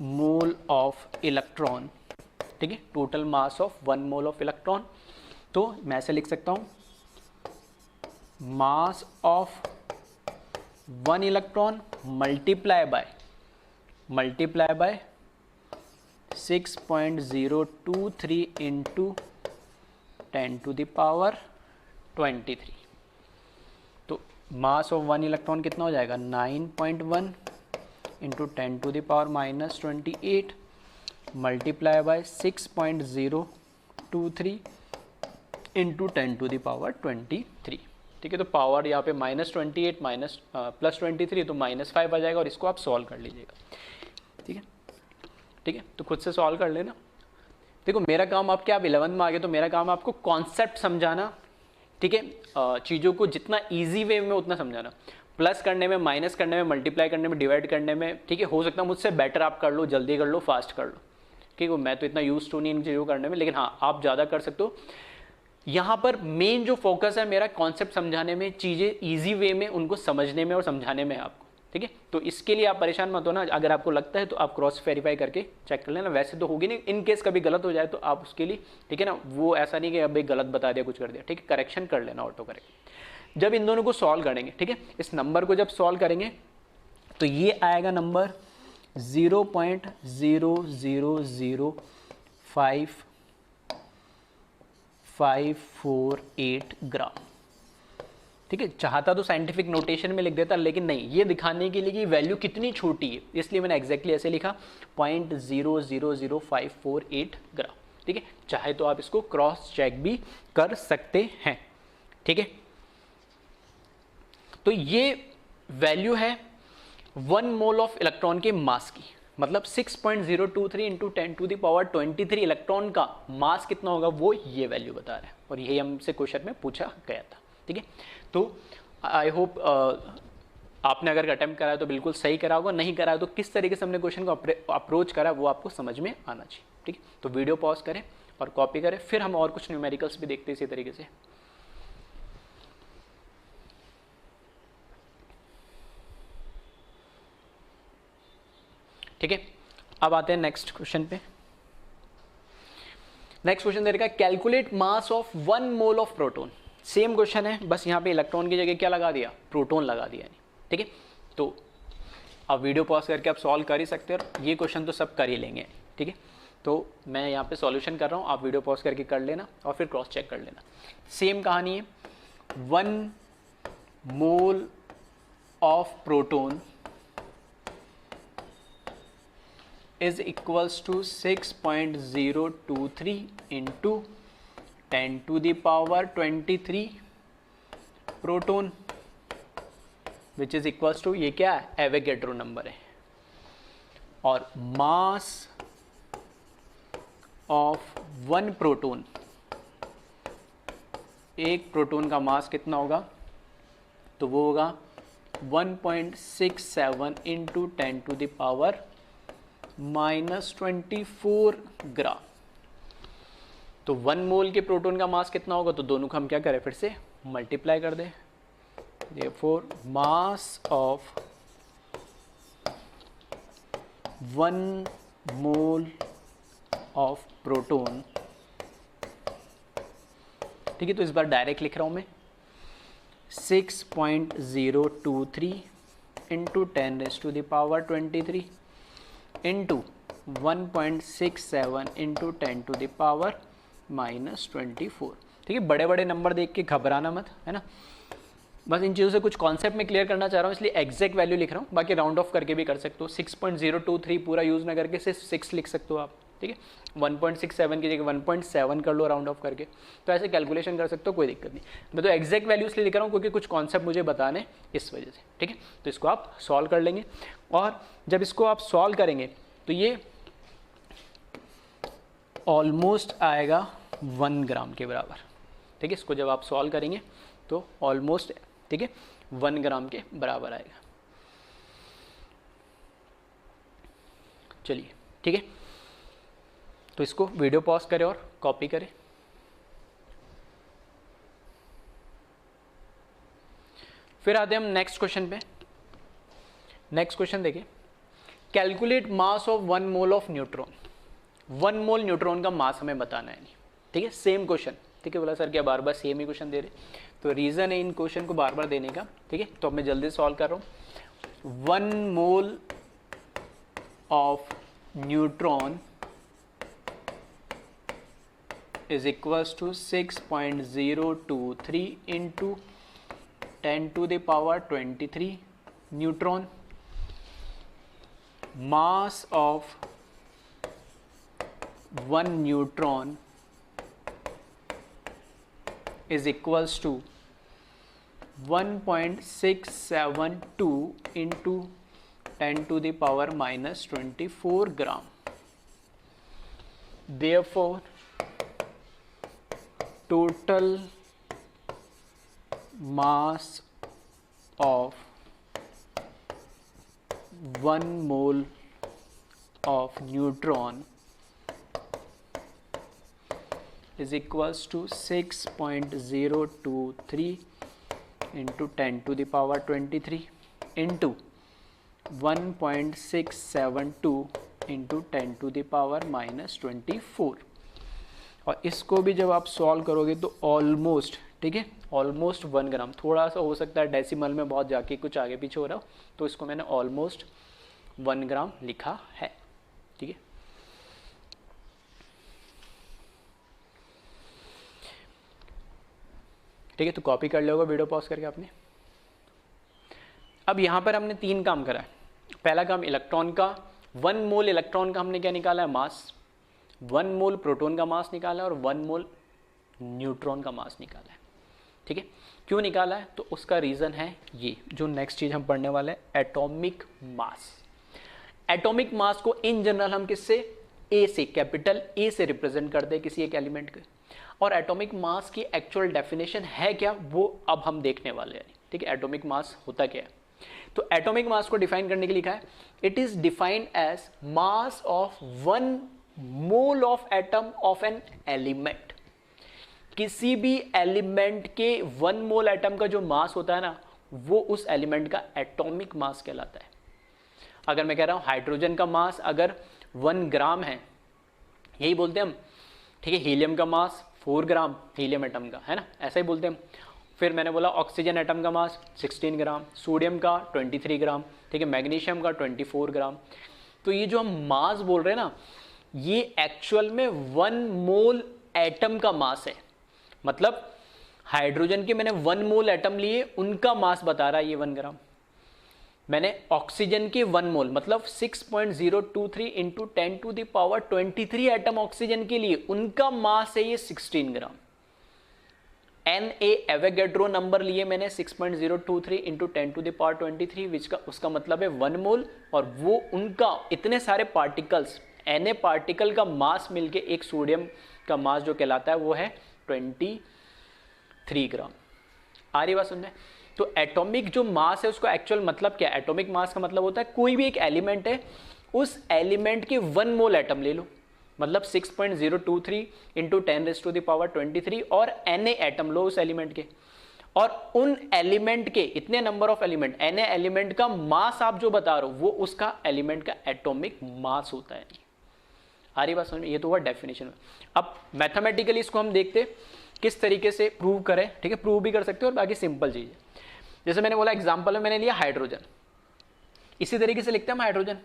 mole of electron, ठीक है, total mass of 1 mole of electron, तो मैं ऐसे लिख सकता हूँ mass of 1 electron multiply by 6.023 into 10 to the power 23, तो मास ऑफ 1 इलेक्ट्रॉन कितना हो जाएगा 9.1 into 10 to the power -28 multiply by 6.023 into 10 to the power 23, ठीक है। तो पावर यहाँ पे -28 प्लस 23 तो -5 आ जाएगा, और इसको आप सॉल्व कर लीजिएगा, ठीक है, ठीक है। तो खुद से सॉल्व कर लेना। देखो मेरा काम, आप क्या आप 11th में आ गए, तो मेरा काम आपको कॉन्सेप्ट समझाना, ठीक है, चीज़ों को जितना ईजी वे में उतना समझाना, प्लस करने में, माइनस करने में, मल्टीप्लाई करने में, डिवाइड करने में, ठीक है। हो सकता है मुझसे बेटर आप कर लो, जल्दी कर लो, फास्ट कर लो, ठीक है। मैं तो इतना यूज टू नहीं इन चीज़ों करने में, लेकिन हाँ आप ज़्यादा कर सकते हो। यहाँ पर मेन जो फोकस है मेरा कॉन्सेप्ट समझाने में, चीज़ें ईजी वे में उनको समझने में और समझाने में है आपको, ठीक है। तो इसके लिए आप परेशान मत होना, अगर आपको लगता है तो आप क्रॉस वेरीफाई करके चेक कर लेना, वैसे तो होगी नहीं, इन केस कभी गलत हो जाए तो आप उसके लिए, ठीक है ना, वो ऐसा नहीं कि अभी गलत बता दिया, कुछ कर दिया, ठीक है, करेक्शन कर लेना, ऑटो करेक्ट। जब इन दोनों को सॉल्व करेंगे, ठीक है, इस नंबर को जब सॉल्व करेंगे तो ये आएगा नंबर 0.0005548 ग्राम, ठीक है। चाहता तो साइंटिफिक नोटेशन में लिख देता, लेकिन नहीं, ये दिखाने के लिए कि वैल्यू कितनी छोटी है, इसलिए मैंने एग्जैक्टली ऐसे लिखा 0.000548 ग्राम, ठीक है। चाहे तो आप इसको क्रॉस चेक भी कर सकते हैं, ठीक है। तो ये वैल्यू है 1 मोल ऑफ इलेक्ट्रॉन के मास की, मतलब 6.023 into 10 to the power 23 electron का मास कितना होगा, वो ये वैल्यू बता रहा है, और यही हमसे क्वेश्चन में पूछा गया था, ठीक है। तो आई होप आपने अगर अटेम्प्ट करा है तो बिल्कुल सही करा होगा, नहीं करा है तो किस तरीके से हमने क्वेश्चन को अप्रोच करा वो आपको समझ में आना चाहिए, ठीक है। तो वीडियो पॉज करें और कॉपी करें, फिर हम और कुछ न्यूमेरिकल्स भी देखते हैं इसी तरीके से। ठीक है, अब आते हैं नेक्स्ट क्वेश्चन पे। नेक्स्ट क्वेश्चन दे रखा है calculate mass of 1 mole of proton. Same question है, बस यहाँ पे इलेक्ट्रॉन की जगह क्या लगा दिया, प्रोटॉन लगा दिया, ठीक है। तो आप वीडियो पॉज करके आप सॉल्व कर ही सकते हो, ये क्वेश्चन तो सब कर ही लेंगे, ठीक है। तो मैं यहाँ पे सॉल्यूशन कर रहा हूँ, आप वीडियो पॉज करके कर लेना और फिर क्रॉस चेक कर लेना। सेम कहानी है, 1 mole of proton is equals to 6.023 into 10 to the power 23 proton, which is equals to, ये क्या है, एवोगैड्रो नंबर है। और मास ऑफ 1 प्रोटॉन, एक प्रोटॉन का मास कितना होगा, तो वो होगा 1.67 into 10 to the power -24 gram. तो 1 मोल के प्रोटॉन का मास कितना होगा, तो दोनों को हम क्या करें, फिर से मल्टीप्लाई कर दें। Therefore mass of 1 mole of proton, ठीक है। तो इस बार डायरेक्ट लिख रहा हूं मैं 6.023 into 10⁻23 into 1.67 into 10 to the power -24, ठीक है। बड़े बड़े नंबर देख के घबराना मत, है ना। बस इन चीज़ों से कुछ कॉन्सेप्ट में क्लियर करना चाह रहा हूँ, इसलिए एग्जैक्ट वैल्यू लिख रहा हूँ, बाकी राउंड ऑफ करके भी कर सकते हो। 6.023 पूरा यूज़ ना करके सिर्फ 6 लिख सकते हो आप, ठीक है। 1.67 की जगह 1.7 कर लो राउंड ऑफ करके, तो ऐसे कैलकुलेशन कर सकते हो, कोई दिक्कत नहीं। मैं तो एग्जैक्ट वैल्यू इसलिए लिख रहा हूँ क्योंकि कुछ कॉन्सेप्ट मुझे बताने इस वजह से, ठीक है। तो इसको आप सॉल्व कर लेंगे, और जब इसको आप सॉल्व करेंगे तो ये ऑलमोस्ट आएगा 1 ग्राम के बराबर, ठीक है। इसको जब आप सॉल्व करेंगे तो ऑलमोस्ट, ठीक है, 1 ग्राम के बराबर आएगा। चलिए, ठीक है, तो इसको वीडियो पॉज करें और कॉपी करें। फिर आते हैं हम नेक्स्ट क्वेश्चन पे। नेक्स्ट क्वेश्चन देखिए, calculate mass of 1 mole of neutron. 1 mole neutron का मास हमें बताना है, नहीं, ठीक है। सेम क्वेश्चन, ठीक है। बोला सर क्या बार बार सेम ही क्वेश्चन दे रहे, तो रीज़न है इन क्वेश्चन को बार बार देने का, ठीक है। तो अब मैं जल्दी सॉल्व कर रहा हूँ। 1 mole of neutron is equals to 6.023 into 10 to the power 23 neutron. Mass of 1 neutron is equals to 1.672 into 10 to the power minus 24 gram. Therefore, total mass of 1 mole of neutron is equals to 6.023 into 10 to the power 23 into 1.672 into 10 to the power minus 24। और इसको भी जब आप solve करोगे तो almost, ठीक है, almost 1 ग्राम, थोड़ा सा हो सकता है डेसिमल में बहुत जाके कुछ आगे पीछे हो रहा हो, तो इसको मैंने ऑलमोस्ट 1 ग्राम लिखा है, ठीक है। ठीक है, तो कॉपी कर लोगे वीडियो पॉज करके आपने। अब यहाँ पर हमने 3 काम करा है। पहला काम इलेक्ट्रॉन का, 1 मोल इलेक्ट्रॉन का हमने क्या निकाला है, मास। 1 मोल प्रोटॉन का मास निकाला है और 1 मोल न्यूट्रॉन का मास निकाला है, ठीक है। क्यों निकाला है, तो उसका रीज़न है ये जो नेक्स्ट चीज़ हम पढ़ने वाले हैं, एटॉमिक मास। एटॉमिक मास को इन जनरल हम किससे, ए से, कैपिटल ए से रिप्रेजेंट करते हैं किसी एक एलिमेंट के। और एटॉमिक मास की एक्चुअल डेफिनेशन है क्या, वो अब हम देखने वाले हैं, ठीक है। एटॉमिक मास होता क्या है, तो एटॉमिक मास को डिफाइन करने के लिए लिखा है, it is defined as mass of 1 mole of atom of an element. किसी भी एलिमेंट के 1 मोल एटम का जो मास होता है ना, वो उस एलिमेंट का एटॉमिक मास कहलाता है। अगर मैं कह रहा हूं हाइड्रोजन का मास अगर 1 ग्राम है, यही बोलते हैं हम, ठीक है। हीलियम का मास 4 ग्राम, हीलियम एटम का, है ना, ऐसा ही बोलते हैं हम। फिर मैंने बोला ऑक्सीजन एटम का मास 16 ग्राम, सोडियम का 23 ग्राम, ठीक है, मैग्नीशियम का 24 ग्राम। तो ये जो हम मास बोल रहे हैं ना, ये एक्चुअल में 1 मोल एटम का मास है। मतलब हाइड्रोजन के मैंने 1 मोल एटम लिए, उनका मास बता रहा है ये 1 ग्राम। मैंने ऑक्सीजन के 1 मोल मतलब 6.023 into 10 to the power 23 atom oxygen के लिए, उनका मास है ये 16 ग्राम। एवोगैड्रो नंबर लिए मैंने 6.023 इंटू 10 टू द पावर 23, विच का उसका मतलब है 1 मोल, और वो उनका इतने सारे पार्टिकल्स, Na पार्टिकल का मास मिलके एक सोडियम का मास जो कहलाता है वो है 23 ग्राम। आ रही बात समझे। तो एटॉमिक जो मास है उसका एक्चुअल मतलब क्या है, एटॉमिक मास का मतलब होता है कोई भी एक एलिमेंट है, उस एलिमेंट के 1 मोल एटम ले लो, मतलब 6.023 इंटू 10 टू द पावर 23 और Na एटम लो उस एलिमेंट के, और उन एलिमेंट के इतने number of element, Na element का मास आप जो बता रहे हो वो उसका एलिमेंट का एटॉमिक मास होता है। आ रही बात समझ में, ये तो हुआ डेफिनेशन में। अब मैथमेटिकली इसको हम देखते किस तरीके से प्रूव करें, ठीक है। प्रूव भी कर सकते हो और बाकी सिंपल चीज है। जैसे मैंने बोला एग्जांपल में मैंने लिया हाइड्रोजन, इसी तरीके से लिखते हैं हम हाइड्रोजन,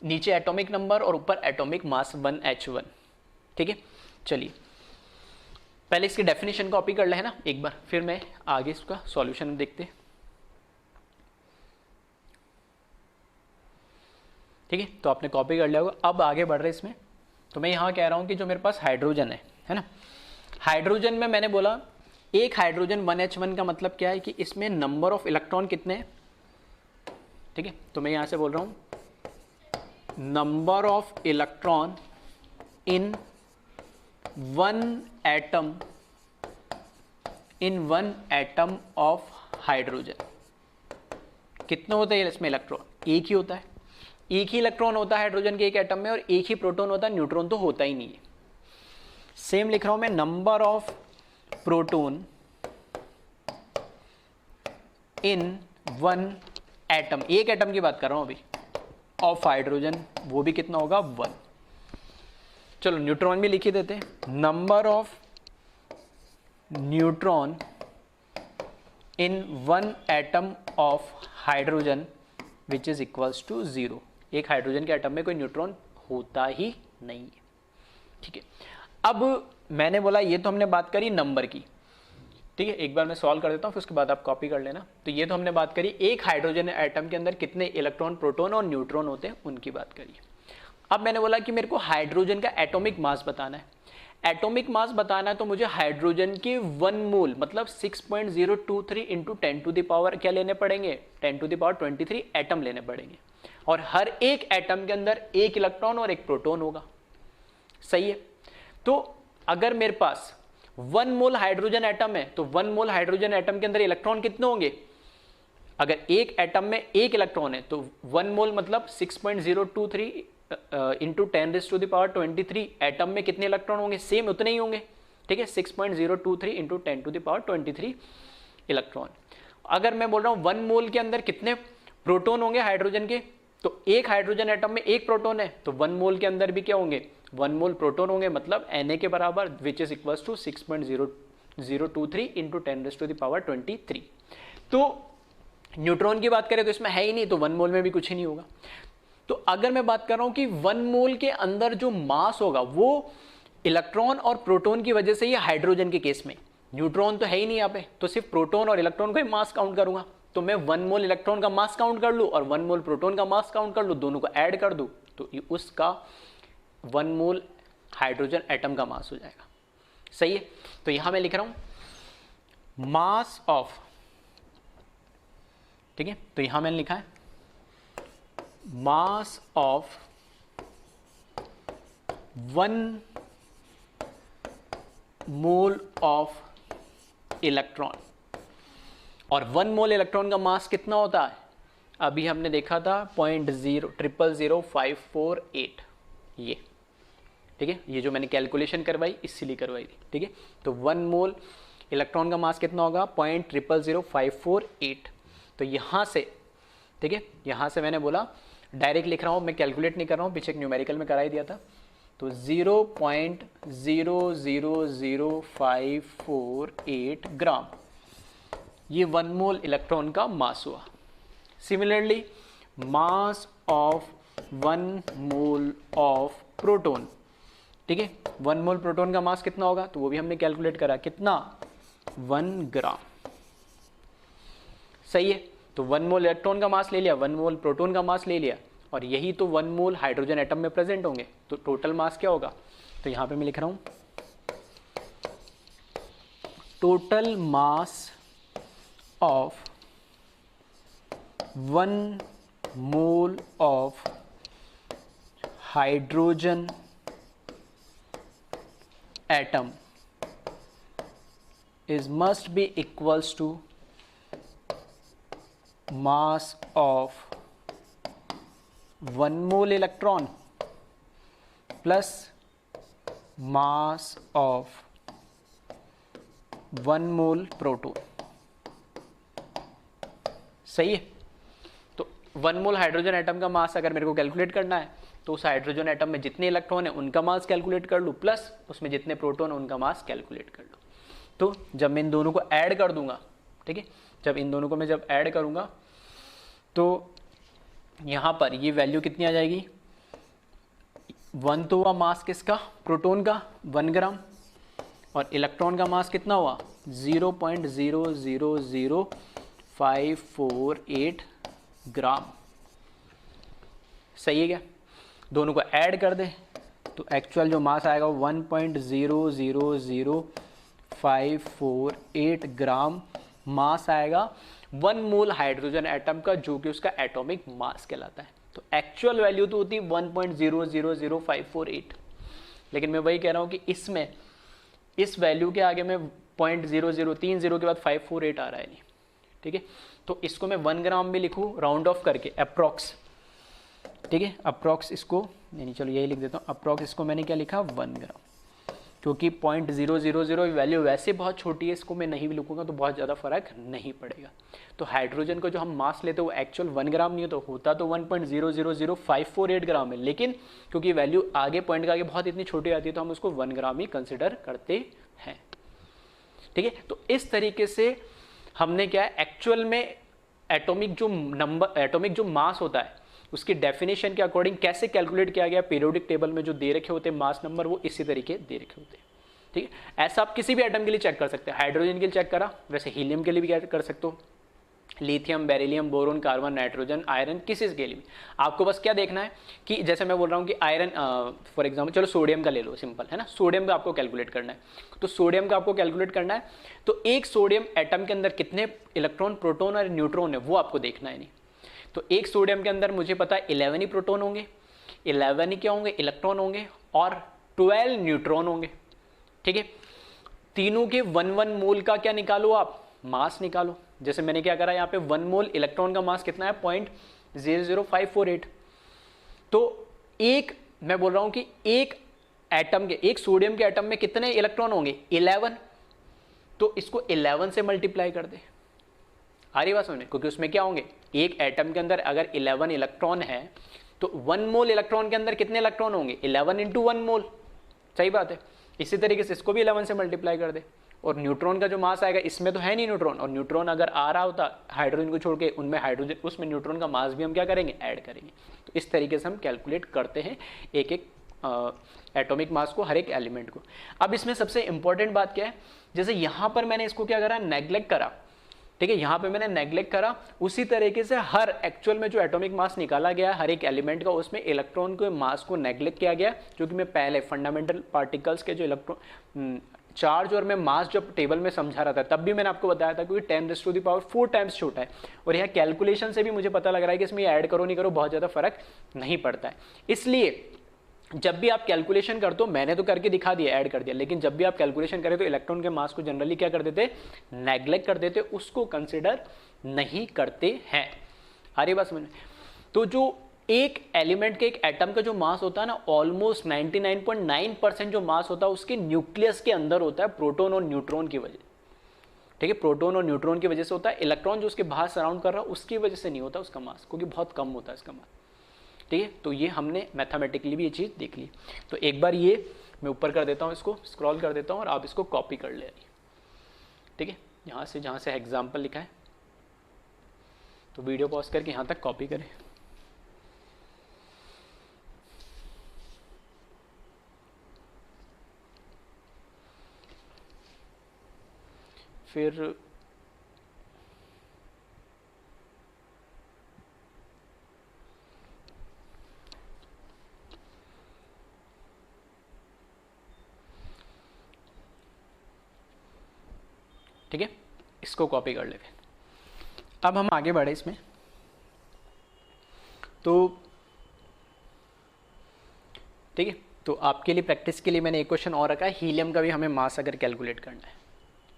नीचे एटॉमिक नंबर और ऊपर एटॉमिक मास 1H1, ठीक है। चलिए पहले इसकी डेफिनेशन कॉपी कर ले है ना एक बार, फिर मैं आगे इसका सॉल्यूशन देखते हैं। ठीक है, तो आपने कॉपी कर लिया होगा। अब आगे बढ़ रहे इसमें, तो मैं यहाँ कह रहा हूँ कि जो मेरे पास हाइड्रोजन है ना, हाइड्रोजन में मैंने बोला एक हाइड्रोजन 1H1 का मतलब क्या है कि इसमें नंबर ऑफ इलेक्ट्रॉन कितने हैं, ठीक है, तो मैं यहाँ से बोल रहा हूँ number of electron in one atom of hydrogen. कितने होते हैं इसमें इलेक्ट्रॉन? एक ही होता है, एक ही इलेक्ट्रॉन होता है हाइड्रोजन के एक एटम में, और एक ही प्रोटॉन होता है, न्यूट्रॉन तो होता ही नहीं है। सेम लिख रहा हूं मैं, number of proton in one atom, एक एटम की बात कर रहा हूं अभी, ऑफ हाइड्रोजन, वो भी कितना होगा? 1। चलो न्यूट्रॉन भी लिख ही देते हैं, number of neutron in one atom of hydrogen which is equals to 0। एक हाइड्रोजन के एटम में कोई न्यूट्रॉन होता ही नहीं है, ठीक है। अब मैंने बोला ये तो हमने बात करी नंबर की, ठीक है, एक बार मैं सॉल्व कर देता हूँ फिर उसके बाद आप कॉपी कर लेना। तो ये तो हमने बात करी एक हाइड्रोजन एटम के अंदर कितने इलेक्ट्रॉन, प्रोटॉन और न्यूट्रॉन होते हैं, उनकी बात करी। अब मैंने बोला कि मेरे को हाइड्रोजन का एटॉमिक मास बताना है। एटॉमिक मास बताना है तो मुझे हाइड्रोजन के 1 मोल मतलब 6.023 इंटू 10 टू द पावर क्या लेने पड़ेंगे? 10 टू द पावर 23 एटम लेने पड़ेंगे, और हर एक एटम के अंदर एक इलेक्ट्रॉन और एक प्रोटॉन होगा, सही है। तो अगर मेरे पास 1 मोल हाइड्रोजन एटम है तो 1 मोल हाइड्रोजन एटम के अंदर इलेक्ट्रॉन कितने होंगे? अगर एक एटम में एक इलेक्ट्रॉन है तो 1 मोल मतलब 6.023 into 10 to the power 23 atom में कितने इलेक्ट्रॉन होंगे? सेम उतने ही होंगे, ठीक है, 6.023 into 10 to the power 23 electron. अगर मैं बोल रहा हूँ 1 मोल के अंदर कितने प्रोटॉन होंगे हाइड्रोजन के, तो एक हाइड्रोजन एटम में एक प्रोटॉन है तो 1 मोल के अंदर भी क्या होंगे? 1 मोल प्रोटॉन होंगे, मतलब Na के बराबर, which is equals to 6.023 into 10 to the power 23। तो न्यूट्रॉन की बात करें तो इसमें है ही नहीं, तो 1 मोल में भी कुछ ही नहीं होगा। तो अगर मैं बात कर रहा हूं कि 1 मोल के अंदर जो मास होगा वो इलेक्ट्रॉन और प्रोटॉन की वजह से ही हाइड्रोजन के केस में, न्यूट्रॉन तो है ही नहीं यहाँ पे, तो सिर्फ प्रोटॉन और इलेक्ट्रॉन का ही मास काउंट करूंगा। तो मैं 1 मोल इलेक्ट्रॉन का मास काउंट कर लूँ और 1 मोल प्रोटॉन का मास काउंट कर लूँ, दोनों को ऐड कर दूँ तो उसका 1 मोल हाइड्रोजन एटम का मास हो जाएगा, सही है। तो यहां मैं लिख रहा हूं मास ऑफ, ठीक है, तो यहां मैंने लिखा है mass of 1 mole of electron, और 1 मोल इलेक्ट्रॉन का मास कितना होता है? अभी हमने देखा था 0.000548, ये, ठीक है, ये जो मैंने कैलकुलेशन करवाई इसीलिए करवाई थी, ठीक है। तो 1 मोल इलेक्ट्रॉन का मास कितना होगा? 0.000548। तो यहाँ से, ठीक है, यहाँ से मैंने बोला डायरेक्ट लिख रहा हूँ, मैं कैलकुलेट नहीं कर रहा हूँ, पीछे एक न्यूमेरिकल में करा ही दिया था। तो 0.000548 ग्राम, ये 1 मोल इलेक्ट्रॉन का मास हुआ। Similarly mass of 1 mole of proton, ठीक है, 1 मोल प्रोटॉन का मास कितना होगा? तो वो भी हमने कैलकुलेट करा, कितना? 1 ग्राम, सही है। तो 1 मोल इलेक्ट्रॉन का मास ले लिया, 1 मोल प्रोटॉन का मास ले लिया, और यही तो 1 मोल हाइड्रोजन एटम में प्रेजेंट होंगे, तो टोटल मास क्या होगा? तो यहां पे मैं लिख रहा हूं total mass of 1 mole of hydrogen atom is must be equals to mass of 1 mole electron plus mass of 1 mole proton, सही है। तो 1 मोल हाइड्रोजन एटम का मास अगर मेरे को कैलकुलेट करना है तो उस हाइड्रोजन एटम में जितने इलेक्ट्रॉन है उनका मास कैलकुलेट कर लूँ, प्लस उसमें जितने प्रोटॉन उनका मास कैलकुलेट कर लूँ। तो जब मैं इन दोनों को ऐड कर दूंगा, ठीक है, जब इन दोनों को मैं जब ऐड करूंगा तो यहाँ पर ये वैल्यू कितनी आ जाएगी? 1 तो हुआ मास किसका? प्रोटॉन का 1 ग्राम, और इलेक्ट्रॉन का मास कितना हुआ? 0.000548 ग्राम, सही है क्या? दोनों को ऐड कर दे तो एक्चुअल जो मास आएगा 1.000548 ग्राम मास आएगा 1 मोल हाइड्रोजन एटम का, जो कि उसका एटॉमिक मास कहलाता है। तो एक्चुअल वैल्यू तो होती है 1.000548, लेकिन मैं वही कह रहा हूँ कि इसमें इस वैल्यू के आगे में 0.0030 के बाद 548 आ रहा है नहीं, ठीक है। तो इसको मैं 1 ग्राम भी लिखूँ राउंड ऑफ करके अप्रॉक्स, ठीक है, अप्रॉक्स इसको नहीं, चलो यही लिख देता हूँ अप्रॉक्स, इसको मैंने क्या लिखा 1 ग्राम, क्योंकि 0.000 वैल्यू वैसे बहुत छोटी है, इसको मैं नहीं भी लिखूंगा तो बहुत ज़्यादा फर्क नहीं पड़ेगा। तो हाइड्रोजन को जो हम मास लेते हैं वो एक्चुअल 1 ग्राम नहीं होता तो 1.000548 ग्राम है, लेकिन क्योंकि वैल्यू आगे पॉइंट का आगे बहुत इतनी छोटी आती है तो हम उसको 1 ग्राम ही कंसिडर करते हैं, ठीक है। तो इस तरीके से हमने क्या है एक्चुअल में एटॉमिक जो मास होता है उसकी डेफिनेशन के अकॉर्डिंग कैसे कैलकुलेट किया गया, पीरियोडिक टेबल में जो दे रखे होते हैं मास नंबर वो इसी तरीके दे रखे होते हैं, ठीक है। ऐसा आप किसी भी एटम के लिए चेक कर सकते हैं, हाइड्रोजन के लिए चेक करा, वैसे हीलियम के लिए भी कर सकते हो, lithium, beryllium, boron, carbon, nitrogen, iron, किसी के लिए भी। आपको बस क्या देखना है कि जैसे मैं बोल रहा हूँ कि आयरन फॉर एग्जांपल, चलो सोडियम का ले लो, सिंपल है ना, सोडियम का आपको कैलकुलेट करना है, तो सोडियम का आपको कैलकुलेट करना है तो एक सोडियम एटम के अंदर कितने इलेक्ट्रॉन, प्रोटॉन और न्यूट्रॉन है वो आपको देखना है। नहीं तो एक सोडियम के अंदर मुझे पता है 11 ही प्रोटॉन होंगे, 11 ही क्या होंगे, इलेक्ट्रॉन होंगे, और 12 न्यूट्रॉन होंगे, ठीक है। तीनों के 1 मोल का क्या निकालो आप, मास निकालो। जैसे मैंने क्या करा यहाँ पे 1 मोल इलेक्ट्रॉन का मास कितना है 0.00548। तो एक मैं बोल रहा हूं कि एक सोडियम के एटम में कितने इलेक्ट्रॉन होंगे 11, तो इसको 11 से मल्टीप्लाई कर दे, आ रही बात समझ में, क्योंकि उसमें क्या होंगे एक एटम के अंदर अगर 11 इलेक्ट्रॉन है तो 1 मोल इलेक्ट्रॉन के अंदर कितने इलेक्ट्रॉन होंगे 11 इंटू 1 मोल, सही बात है। इसी तरीके से इसको भी 11 से मल्टीप्लाई कर दे, और न्यूट्रॉन का जो मास आएगा इसमें तो है नहीं न्यूट्रॉन, और न्यूट्रॉन अगर आ रहा होता हाइड्रोजन को छोड़ के उनमें हाइड्रोजन, उसमें न्यूट्रॉन का मास भी हम क्या करेंगे ऐड करेंगे। तो इस तरीके से हम कैलकुलेट करते हैं एक एक एटॉमिक मास को, हर एक एलिमेंट को। अब इसमें सबसे इंपॉर्टेंट बात क्या है, जैसे यहाँ पर मैंने इसको क्या करा, नेग्लेक्ट करा, ठीक है, यहाँ पे मैंने नेग्लेक्ट करा, उसी तरीके से हर एक्चुअल में जो एटॉमिक मास निकाला गया हर एक एलिमेंट का, उसमें इलेक्ट्रॉन के मास को नेग्लेक्ट किया गया, जो कि मैं पहले फंडामेंटल पार्टिकल्स के जो इलेक्ट्रॉन चार्ज और मैं मास जब टेबल में समझा रहा था तब भी मैंने आपको बताया था कि 10⁻⁴ टाइम्स छोटा है, और यहाँ कैलकुलेशन से भी मुझे पता लग रहा है कि इसमें ऐड करो नहीं करो बहुत ज़्यादा फर्क नहीं पड़ता है। इसलिए जब भी आप कैलकुलेशन करते हो, मैंने तो करके दिखा दिया, ऐड कर दिया, लेकिन जब भी आप कैलकुलेशन करें तो इलेक्ट्रॉन के मास को जनरली क्या कर देते, नेग्लेक्ट कर देते, उसको कंसिडर नहीं करते हैं। आ रही बात समझ में? तो जो एक एलिमेंट के, एक एटम का जो मास होता है ना, ऑलमोस्ट 99.9% जो मास होता है उसके न्यूक्लियस के अंदर होता है, प्रोटॉन और न्यूट्रॉन की वजह, ठीक है, प्रोटॉन और न्यूट्रॉन की वजह से होता है। इलेक्ट्रॉन जो उसके बाहर सराउंड कर रहा है उसकी वजह से नहीं होता उसका मास, क्योंकि बहुत कम होता है इसका मास, ठीक है। तो ये हमने मैथमेटिकली भी ये चीज़ देख ली। तो एक बार ये मैं ऊपर कर देता हूँ, इसको स्क्रॉल कर देता हूँ और आप इसको कॉपी कर ले, ठीक है, यहाँ से जहाँ से एग्जाम्पल लिखा है, तो वीडियो पॉज करके यहाँ तक कॉपी करें। फिर ठीक है, इसको कॉपी कर ले। अब हम आगे बढ़े इसमें, तो ठीक है, तो आपके लिए प्रैक्टिस के लिए मैंने एक क्वेश्चन और रखा है, हीलियम का भी हमें मास अगर कैलकुलेट करना है,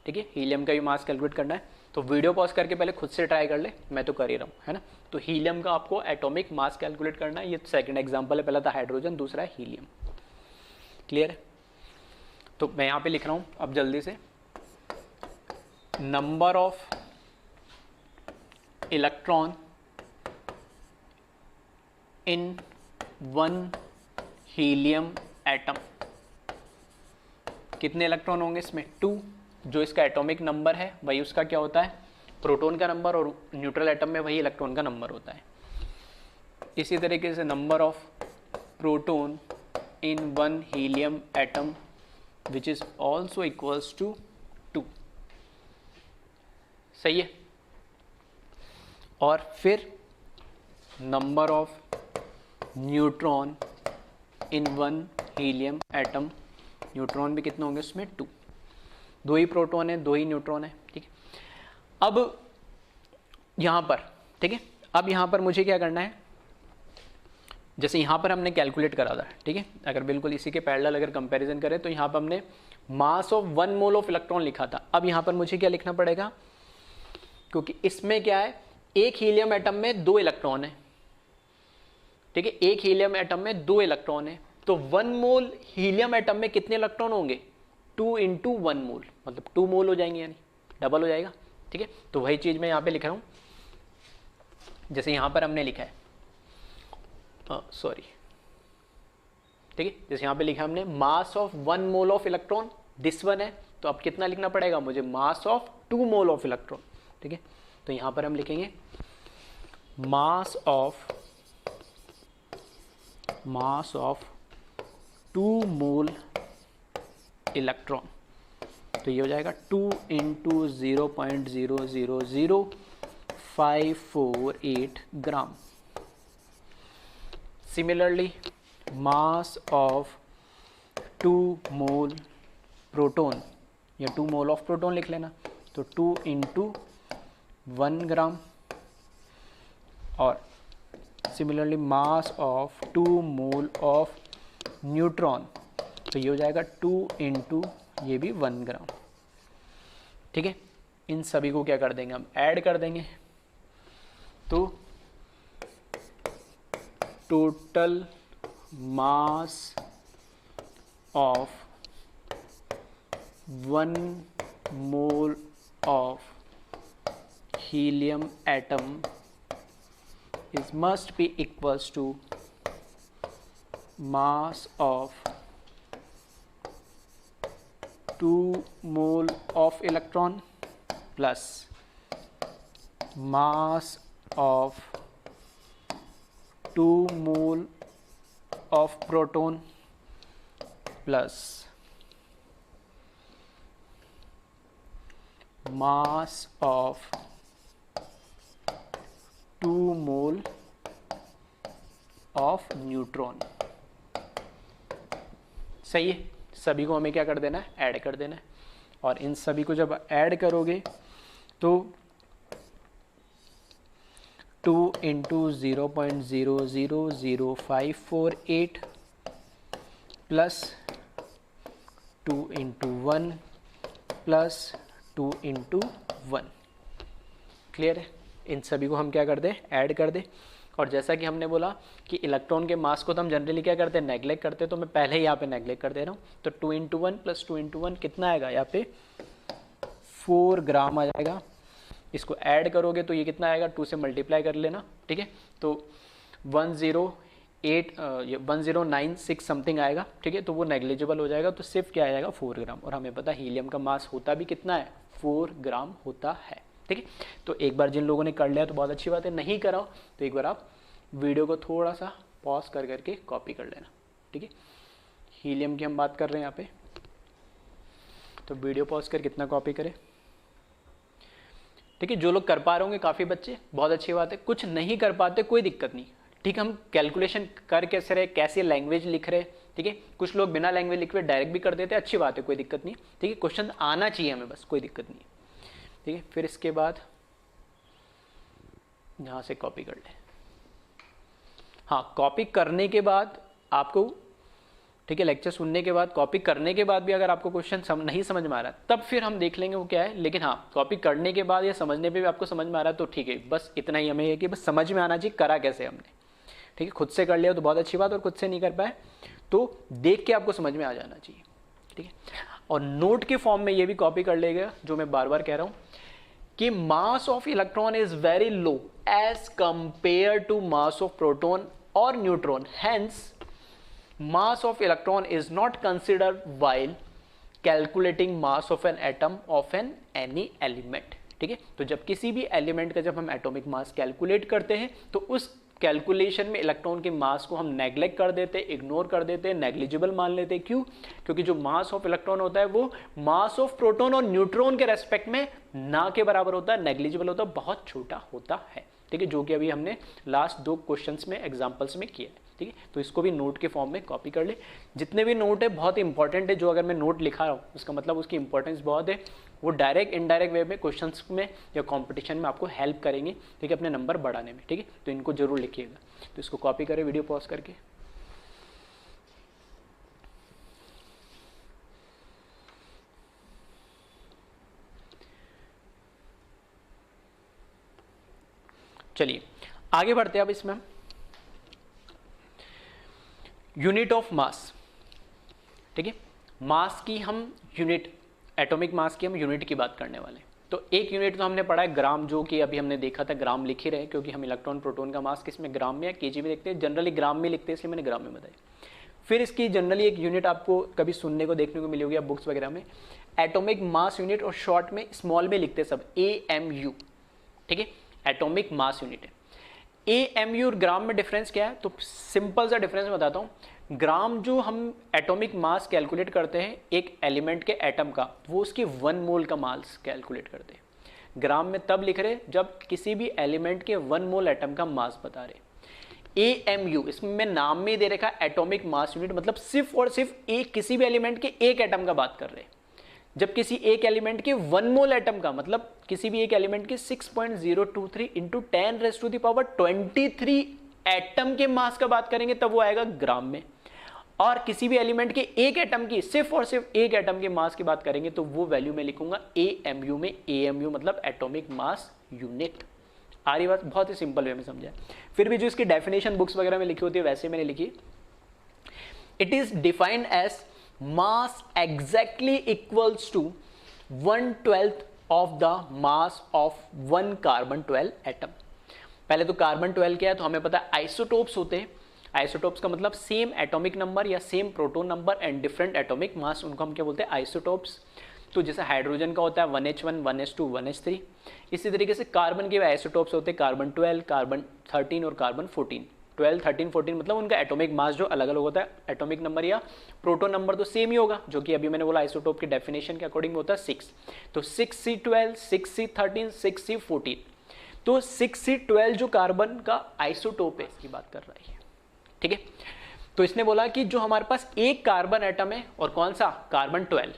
ठीक है, हीलियम का भी मास कैलकुलेट करना है, तो वीडियो पॉज करके पहले खुद से ट्राई कर ले, मैं तो कर ही रहा हूँ, है ना। तो हीलियम का आपको एटॉमिक मास कैलकुलेट करना है, ये सेकंड एग्जांपल है, पहला था हाइड्रोजन, दूसरा है हीलियम, क्लियर है। तो मैं यहाँ पे लिख रहा हूँ अब जल्दी से, number of electron in one helium atom, कितने इलेक्ट्रॉन होंगे इसमें 2, जो इसका एटॉमिक नंबर है वही उसका क्या होता है प्रोटॉन का नंबर, और न्यूट्रल एटम में वही इलेक्ट्रॉन का नंबर होता है। इसी तरीके से number of proton in one helium atom which is also equals to 2, सही है। और फिर number of neutron in one helium atom. Neutron भी कितने होंगे उसमें? 2। 2 ही प्रोटॉन है, 2 ही न्यूट्रॉन है, ठीक है। अब यहाँ पर, ठीक है, अब यहाँ पर मुझे क्या करना है, जैसे यहाँ पर हमने कैलकुलेट करा था, ठीक है, अगर बिल्कुल इसी के पैरेलल अगर कंपैरिजन करें तो यहाँ पर हमने मास ऑफ 1 मोल ऑफ इलेक्ट्रॉन लिखा था। अब यहाँ पर मुझे क्या लिखना पड़ेगा, क्योंकि इसमें क्या है, एक हीलियम एटम में 2 इलेक्ट्रॉन है, ठीक है, एक हीलियम एटम में 2 इलेक्ट्रॉन है, तो 1 मोल हीलियम एटम में कितने इलेक्ट्रॉन होंगे? 2 × 1 मोल, मतलब 2 मोल हो जाएंगे, यानी डबल हो जाएगा, ठीक है। तो वही चीज मैं यहाँ पे लिख रहा हूँ, जैसे यहाँ पर हमने लिखा है, सॉरी, ठीक है, जैसे यहाँ पे लिखा हमने मास of 1 mole of electron, this one है, तो अब कितना लिखना पड़ेगा मुझे? मास ऑफ 2 मोल ऑफ इलेक्ट्रॉन, ठीक है। तो यहाँ पर हम लिखेंगे मास ऑफ 2 मोल इलेक्ट्रॉन, तो ये हो जाएगा 2 × 0.0000548 gram. Similarly mass of 2 mole proton, या 2 मोल ऑफ प्रोटॉन लिख लेना, तो 2 × 1 ग्राम। और similarly mass of 2 mole of neutron, तो ये हो जाएगा 2 × ये भी 1 ग्राम, ठीक है। इन सभी को क्या कर देंगे हम? ऐड कर देंगे, तो total mass of 1 mole of helium atom is must be equals to mass of 2 mole of electron plus mass of 2 mole of proton plus mass of 2 mole of neutron. सही है, सभी को हमें क्या कर देना है? ऐड कर देना है। और इन सभी को जब ऐड करोगे तो 2 × 0.0000548 प्लस 2 × 1 प्लस 2 × 1, क्लियर है। इन सभी को हम क्या कर दें? ऐड कर दें। और जैसा कि हमने बोला कि इलेक्ट्रॉन के मास को तो हम जनरली क्या करते हैं? नेग्लेक्ट करते हैं, तो मैं पहले ही यहाँ पे नेग्लेक्ट कर दे रहा हूँ। तो 2 × 1 प्लस 2 × 1 कितना आएगा? यहाँ पे 4 ग्राम आ जाएगा। इसको ऐड करोगे तो ये कितना आएगा? 2 से मल्टीप्लाई कर लेना, ठीक है। तो 1096 समथिंग आएगा, ठीक है। तो वो नेग्लिजिबल हो जाएगा, तो सिर्फ क्या आएगा? 4 ग्राम। और हमें पता हीलियम का मास होता भी कितना है? 4 ग्राम होता है, ठीक है। तो एक बार जिन लोगों ने कर लिया तो बहुत अच्छी बात है, नहीं कराओ तो एक बार आप वीडियो को थोड़ा सा पॉज कर करके कॉपी कर लेना, ठीक है। हीलियम की हम बात कर रहे हैं यहाँ पे, तो वीडियो पॉज कर कितना कॉपी करें, ठीक है। जो लोग कर पा रहे होंगे काफ़ी बच्चे, बहुत अच्छी बात है। कुछ नहीं कर पाते कोई दिक्कत नहीं, ठीक है। हम कैलकुलेशन कर कैसे रहे, कैसे लैंग्वेज लिख रहे, ठीक है। कुछ लोग बिना लैंग्वेज लिख रहे डायरेक्ट भी कर देते हैं, अच्छी बात है, कोई दिक्कत नहीं, ठीक है। क्वेश्चन आना चाहिए हमें, बस कोई दिक्कत नहीं, ठीक है। फिर इसके बाद यहाँ से कॉपी कर ले। हाँ, कॉपी करने के बाद आपको, ठीक है, लेक्चर सुनने के बाद कॉपी करने के बाद भी अगर आपको क्वेश्चन नहीं समझ में आ रहा है तब फिर हम देख लेंगे वो क्या है। लेकिन हाँ, कॉपी करने के बाद या समझने पे भी आपको समझ में आ रहा है तो ठीक है, बस इतना ही हमें है कि बस समझ में आना चाहिए करा कैसे हमने, ठीक है। खुद से कर लिया तो बहुत अच्छी बात, और खुद से नहीं कर पाए तो देख के आपको समझ में आ जाना चाहिए, ठीक है। और नोट के फॉर्म में ये भी कॉपी कर लेगा, जो मैं बार बार कह रहा हूँ कि mass of electron is very low as compare to mass of proton और neutron, hence mass of electron is not considered while calculating mass of an atom of an any element, ठीक है। तो जब किसी भी एलिमेंट का जब हम एटॉमिक मास कैलकुलेट करते हैं तो उस कैलकुलेशन में इलेक्ट्रॉन के मास को हम नेग्लेक्ट कर देते हैं, इग्नोर कर देते हैं, नेग्लिजिबल मान लेते हैं। क्यों? क्योंकि जो मास ऑफ इलेक्ट्रॉन होता है वो मास ऑफ प्रोटॉन और न्यूट्रॉन के रेस्पेक्ट में ना के बराबर होता है, नेग्लिजिबल होता है, बहुत छोटा होता है, ठीक है। जो कि अभी हमने लास्ट 2 क्वेश्चंस में एग्जांपल्स में किया है, ठीक है। तो इसको भी नोट के फॉर्म में कॉपी कर ले। जितने भी नोट है बहुत इंपॉर्टेंट है, जो अगर मैं नोट लिखा रहा हूँ उसका मतलब उसकी इंपॉर्टेंस बहुत है, वो डायरेक्ट इनडायरेक्ट वे में क्वेश्चंस में या कंपटीशन में आपको हेल्प करेंगे, ठीक है, अपने नंबर बढ़ाने में, ठीक है। तो इनको जरूर लिखिएगा। तो इसको कॉपी करें वीडियो पॉज करके। चलिए आगे बढ़ते हैं अब इसमें हम यूनिट ऑफ मास, ठीक है। मास की हम यूनिट, एटॉमिक मास की हम यूनिट की बात करने वाले हैं। तो एक यूनिट तो हमने पढ़ा है ग्राम, जो कि अभी हमने देखा था, ग्राम लिख ही रहे क्योंकि हम इलेक्ट्रॉन प्रोटॉन का मास किस में, ग्राम में या केजी में देखते हैं, जनरली ग्राम में लिखते हैं इसलिए मैंने ग्राम में बताया। फिर इसकी जनरली एक यूनिट आपको कभी सुनने को देखने को मिली होगी बुक्स वगैरह में, एटॉमिक मास यूनिट, और शॉर्ट में स्मॉल में लिखते हैं सब AMU, ठीक है, एटॉमिक मास यूनिट है। AMU और ग्राम में डिफरेंस क्या है? तो सिंपल सा डिफरेंस मैं बताता हूँ। ग्राम जो हम एटॉमिक मास कैलकुलेट करते हैं एक एलिमेंट के एटम का, वो उसकी 1 मोल का मास कैलकुलेट करते हैं। ग्राम में तब लिख रहे जब किसी भी एलिमेंट के 1 मोल एटम का मास बता रहे। AMU इसमें नाम में दे रखा एटॉमिक मास यूनिट, मतलब सिर्फ और सिर्फ एक किसी भी एलिमेंट के एक एटम का बात कर रहे हैं। जब किसी एक एलिमेंट के 1 मोल एटम का, मतलब किसी भी एक एलिमेंट के 6.023 इंटू 10⁻23 एटम के मास का बात करेंगे तब वो आएगा ग्राम में। और किसी भी एलिमेंट के एक एटम की, सिर्फ और सिर्फ एक एटम के मास की बात करेंगे तो वो वैल्यू में लिखूंगा AMU में। AMU मतलब एटॉमिक मास यूनिट। आ रही बात? बहुत ही सिंपल वे में समझा। फिर भी जो इसकी डेफिनेशन बुक्स वगैरह में लिखी होती है वैसे मैंने लिखी। It is defined as mass exactly equals to 1/12 of the mass of 1 carbon 12 atom. पहले तो कार्बन 12 क्या है तो हमें पता है आइसोटोप्स होते हैं। आइसोटोप्स का मतलब सेम एटॉमिक नंबर या same proton number and different atomic mass, उनको हम क्या बोलते हैं? आइसोटोप्स। तो जैसे हाइड्रोजन का होता है 1H1 1H2 1H3, इसी तरीके से कार्बन के आइसोटोप्स होते हैं कार्बन 12 कार्बन 13 और कार्बन 14। 12 13 14 मतलब उनका एटॉमिक मास जो अलग अलग होता है, एटॉमिक नंबर या प्रोटॉन नंबर तो सेम ही होगा, जो कि अभी मैंने बोला आइसोटोप की डेफिनेशन के अकॉर्डिंग होता है 6। तो 6C12 6C13 6C14। तो 6C12 जो कार्बन का आइसोटोप है इसकी बात कर रही है, ठीक है। तो इसने बोला कि जो हमारे पास एक कार्बन एटम है और कौन सा? कार्बन 12,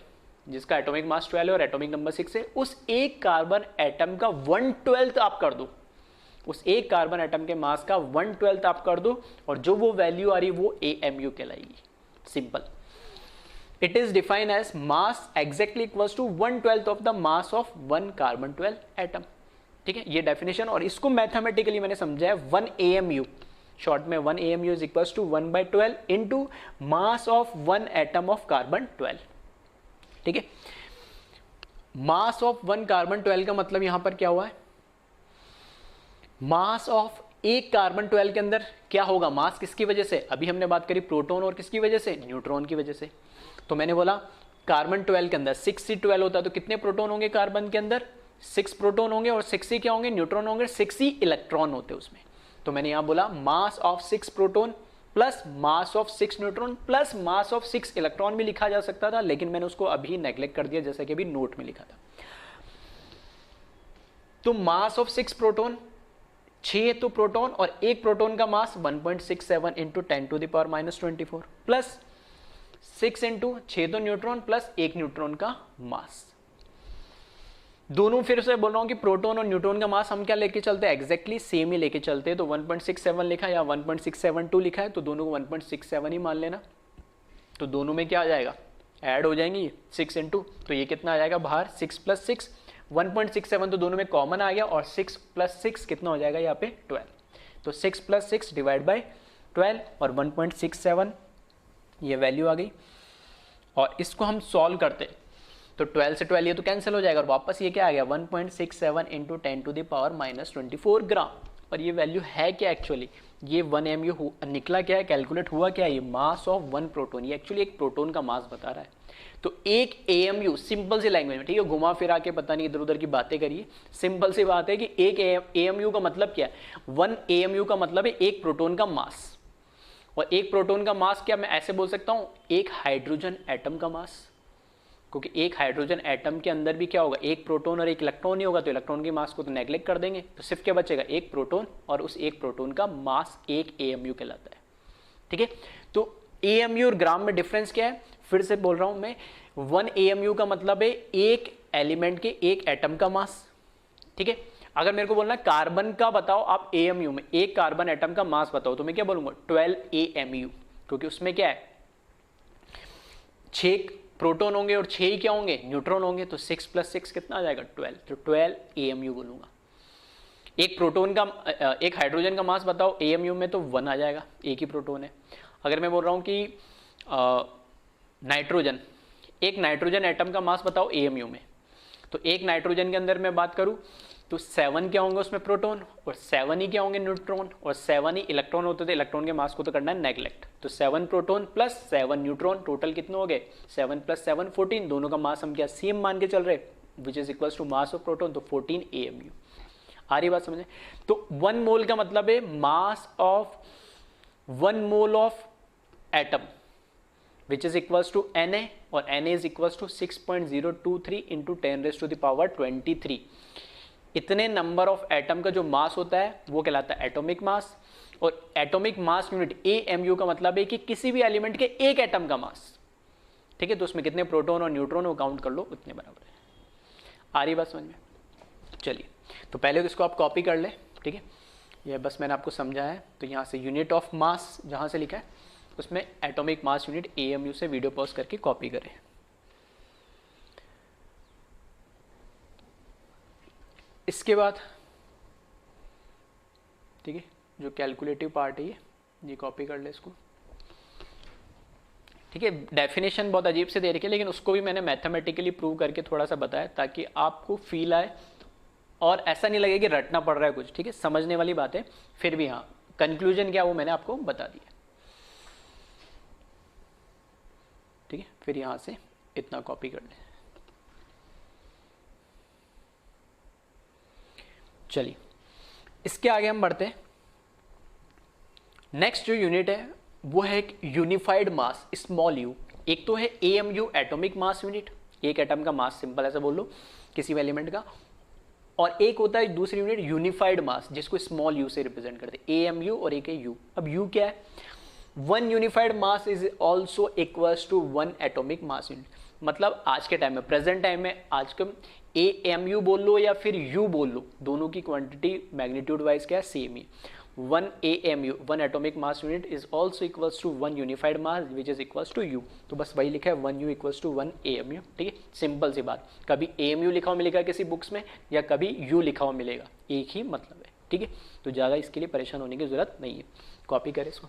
जिसका एटॉमिक मास 12 है और एटॉमिक नंबर 6 है, उस एक कार्बन एटम का 1/12 आप कर दो, उस एक कार्बन एटम के मास का 1/12 आप कर दो, और जो वो वैल्यू आ रही है वो AMU कहलाएगी। Simple. It is defined as mass exactly equals to 1/12 of the mass of 1 carbon 12 atom, ठीक है, ये डेफिनेशन। और इसको मैथमेटिकली मैंने समझा है 1 AMU, शॉर्ट में 1 AMU is equals to 1/12 into mass of 1 atom of carbon 12, ठीक है। मास ऑफ 1 कार्बन 12 का मतलब यहां पर क्या हुआ है? मास ऑफ एक कार्बन 12 के अंदर क्या होगा? मास किसकी वजह से? अभी हमने बात करी प्रोटॉन, और किसकी वजह से? न्यूट्रॉन की वजह से। तो मैंने बोला कार्बन 12 के अंदर 6C12 होता है तो कितने प्रोटॉन होंगे कार्बन के अंदर? 6 प्रोटॉन होंगे, और 6 ही क्या होंगे? न्यूट्रॉन होंगे। 6 ही इलेक्ट्रॉन होते उसमें। तो मैंने यहां बोला mass of 6 proton plus mass of 6 neutron plus mass of 6 electron भी लिखा जा सकता था, लेकिन मैंने उसको अभी नेग्लेक्ट कर दिया जैसा कि अभी नोट में लिखा था। तो मास ऑफ 6 प्रोटॉन, 6 तो प्रोटॉन, और एक प्रोटॉन का मास 1.67 इंटू 10⁻⁻24 प्लस 6 इंटू 6 तो न्यूट्रॉन प्लस एक न्यूट्रॉन का मास। दोनों फिर से बोल रहा हूं कि प्रोटॉन और न्यूट्रॉन का मास हम क्या लेके चलते हैं? एग्जैक्टली सेम ही लेके चलते हैं। तो 1.67 लिखा या 1.672 लिखा है तो दोनों को 1.67 ही मान लेना। तो दोनों में क्या आ जाएगा? ऐड हो जाएंगी 6 इंटू, तो ये कितना आ जाएगा बाहर? 6 + 6 1.67 तो दोनों में कॉमन आ गया, और 6 + 6 कितना हो जाएगा यहाँ पे? 12। तो 6 + 6 डिवाइड बाई 12 और 1.67 ये वैल्यू आ गई। और इसको हम सॉल्व करते तो 12 से 12 ये तो कैंसिल हो जाएगा, और वापस ये क्या आ गया? 1.67 इंटू 10⁻⁻24 ग्राम। और ये वैल्यू है क्या एक्चुअली? ये 1 AMU निकला क्या है? कैलकुलेट हुआ क्या है? ये मास ऑफ 1 प्रोटॉन। ये एक्चुअली एक प्रोटॉन का मास बता रहा है। तो एक AMU सिंपल सी लैंग्वेज में, ठीक है, घुमा फिरा के पता नहीं इधर उधर की बातें करिए, सिंपल सी बात है कि एक AMU का मतलब क्या है? 1 AMU का मतलब है एक प्रोटॉन का मास। और एक प्रोटॉन का मास क्या मैं ऐसे बोल सकता हूं? एक हाइड्रोजन एटम का मास, क्योंकि एक हाइड्रोजन एटम के अंदर भी क्या होगा? एक प्रोटॉन और एक इलेक्ट्रॉन ही होगा, तो इलेक्ट्रॉन के मास को तो नेग्लेक्ट कर देंगे, तो सिर्फ क्या बचेगा? एक प्रोटॉन, और उस एक प्रोटॉन का मास एक AMU कहलाता है। ठीक है। तो AMU और ग्राम में डिफरेंस क्या है, फिर से बोल रहा हूं मैं, 1 AMU का मतलब है एक एलिमेंट के एक एटम का मास। ठीक है, अगर मेरे को बोलना कार्बन का बताओ आप AMU में, एक कार्बन एटम का मास बताओ, तो मैं क्या बोलूंगा 12 AMU, क्योंकि उसमें क्या है 6 प्रोटॉन होंगे और 6 ही क्या होंगे न्यूट्रॉन होंगे, तो 6 + 6 कितना आ जाएगा 12, तो 12 AMU बोलूंगा। एक प्रोटॉन का एक हाइड्रोजन का मास बताओ AMU में, तो 1 आ जाएगा, एक ही प्रोटॉन है। अगर मैं बोल रहा हूँ कि नाइट्रोजन, एक नाइट्रोजन एटम का मास बताओ AMU में, तो एक नाइट्रोजन के अंदर मैं बात करूँ तो 7 क्या होंगे उसमें प्रोटॉन, और 7 ही क्या होंगे न्यूट्रॉन, और 7 ही इलेक्ट्रॉन होते थे, इलेक्ट्रॉन के मास को तो करना है नेग्लेक्ट, तो 7 प्रोटॉन प्लस 7 न्यूट्रॉन, टोटल कितने हो गए 7 + 7 14, दोनों का मास हम क्या सेम मान के चल रहे, which is equal to mass of proton, तो 14 AMU। आ रही बात समझे। तो 1 मोल का मतलब है mass of 1 mole of atom which is equals to Na, और Na is equals to 6.023 into 10⁻23। इतने नंबर ऑफ एटम का जो मास होता है वो कहलाता है एटॉमिक मास, और एटॉमिक मास यूनिट AMU का मतलब है कि किसी भी एलिमेंट के एक एटम का मास। ठीक है, तो उसमें कितने प्रोटॉन और न्यूट्रॉन वो काउंट कर लो, उतने बराबर है। आ रही बात समझ में। चलिए, तो पहले तो इसको आप कॉपी कर ले। ठीक है, ये बस मैंने आपको समझा है। तो यहाँ से यूनिट ऑफ मास जहाँ से लिखा है उसमें एटॉमिक मास यूनिट AMU से वीडियो पॉज करके कॉपी करें। इसके बाद ठीक है, जो कैलकुलेटिव पार्ट है ये कॉपी कर ले इसको। ठीक है, डेफिनेशन बहुत अजीब से दे रखी है, लेकिन उसको भी मैंने मैथमेटिकली प्रूव करके थोड़ा सा बताया ताकि आपको फील आए और ऐसा नहीं लगे कि रटना पड़ रहा है कुछ। ठीक है, समझने वाली बात है। फिर भी हाँ, कंक्लूजन क्या वो मैंने आपको बता दिया। ठीक है, फिर यहां से इतना कॉपी कर लें। चलिए, इसके आगे हम बढ़ते हैं। नेक्स्ट जो यूनिट है वो है एक यूनिफाइड मास स्मॉल यू। एक तो है AMU एटॉमिक मास यूनिट, एक एटम का मास, सिंपल ऐसा बोल लो किसी भी एलिमेंट का, और एक होता है दूसरी यूनिट यूनिफाइड मास जिसको स्मॉल यू से रिप्रेजेंट करते हैं, AMU और एक है U। अब U क्या है, 1 unified mass is also equals to 1 atomic mass unit. मतलब आज के टाइम में, प्रेजेंट टाइम में, आज के AMU बोल लो या फिर U बोल लो, दोनों की क्वांटिटी मैग्नीट्यूड वाइज क्या है सेम ही। 1 AMU 1 atomic mass unit is also equals to 1 unified mass which is equals to U। तो बस वही लिखा है 1U इक्वल्स टू 1 AMU। ठीक है, सिंपल सी बात। कभी AMU लिखा हुआ मिलेगा किसी बुक्स में या कभी U लिखा हुआ मिलेगा, एक ही मतलब है। ठीक है, तो ज़्यादा इसके लिए परेशान होने की जरूरत नहीं है। कॉपी करें इसको।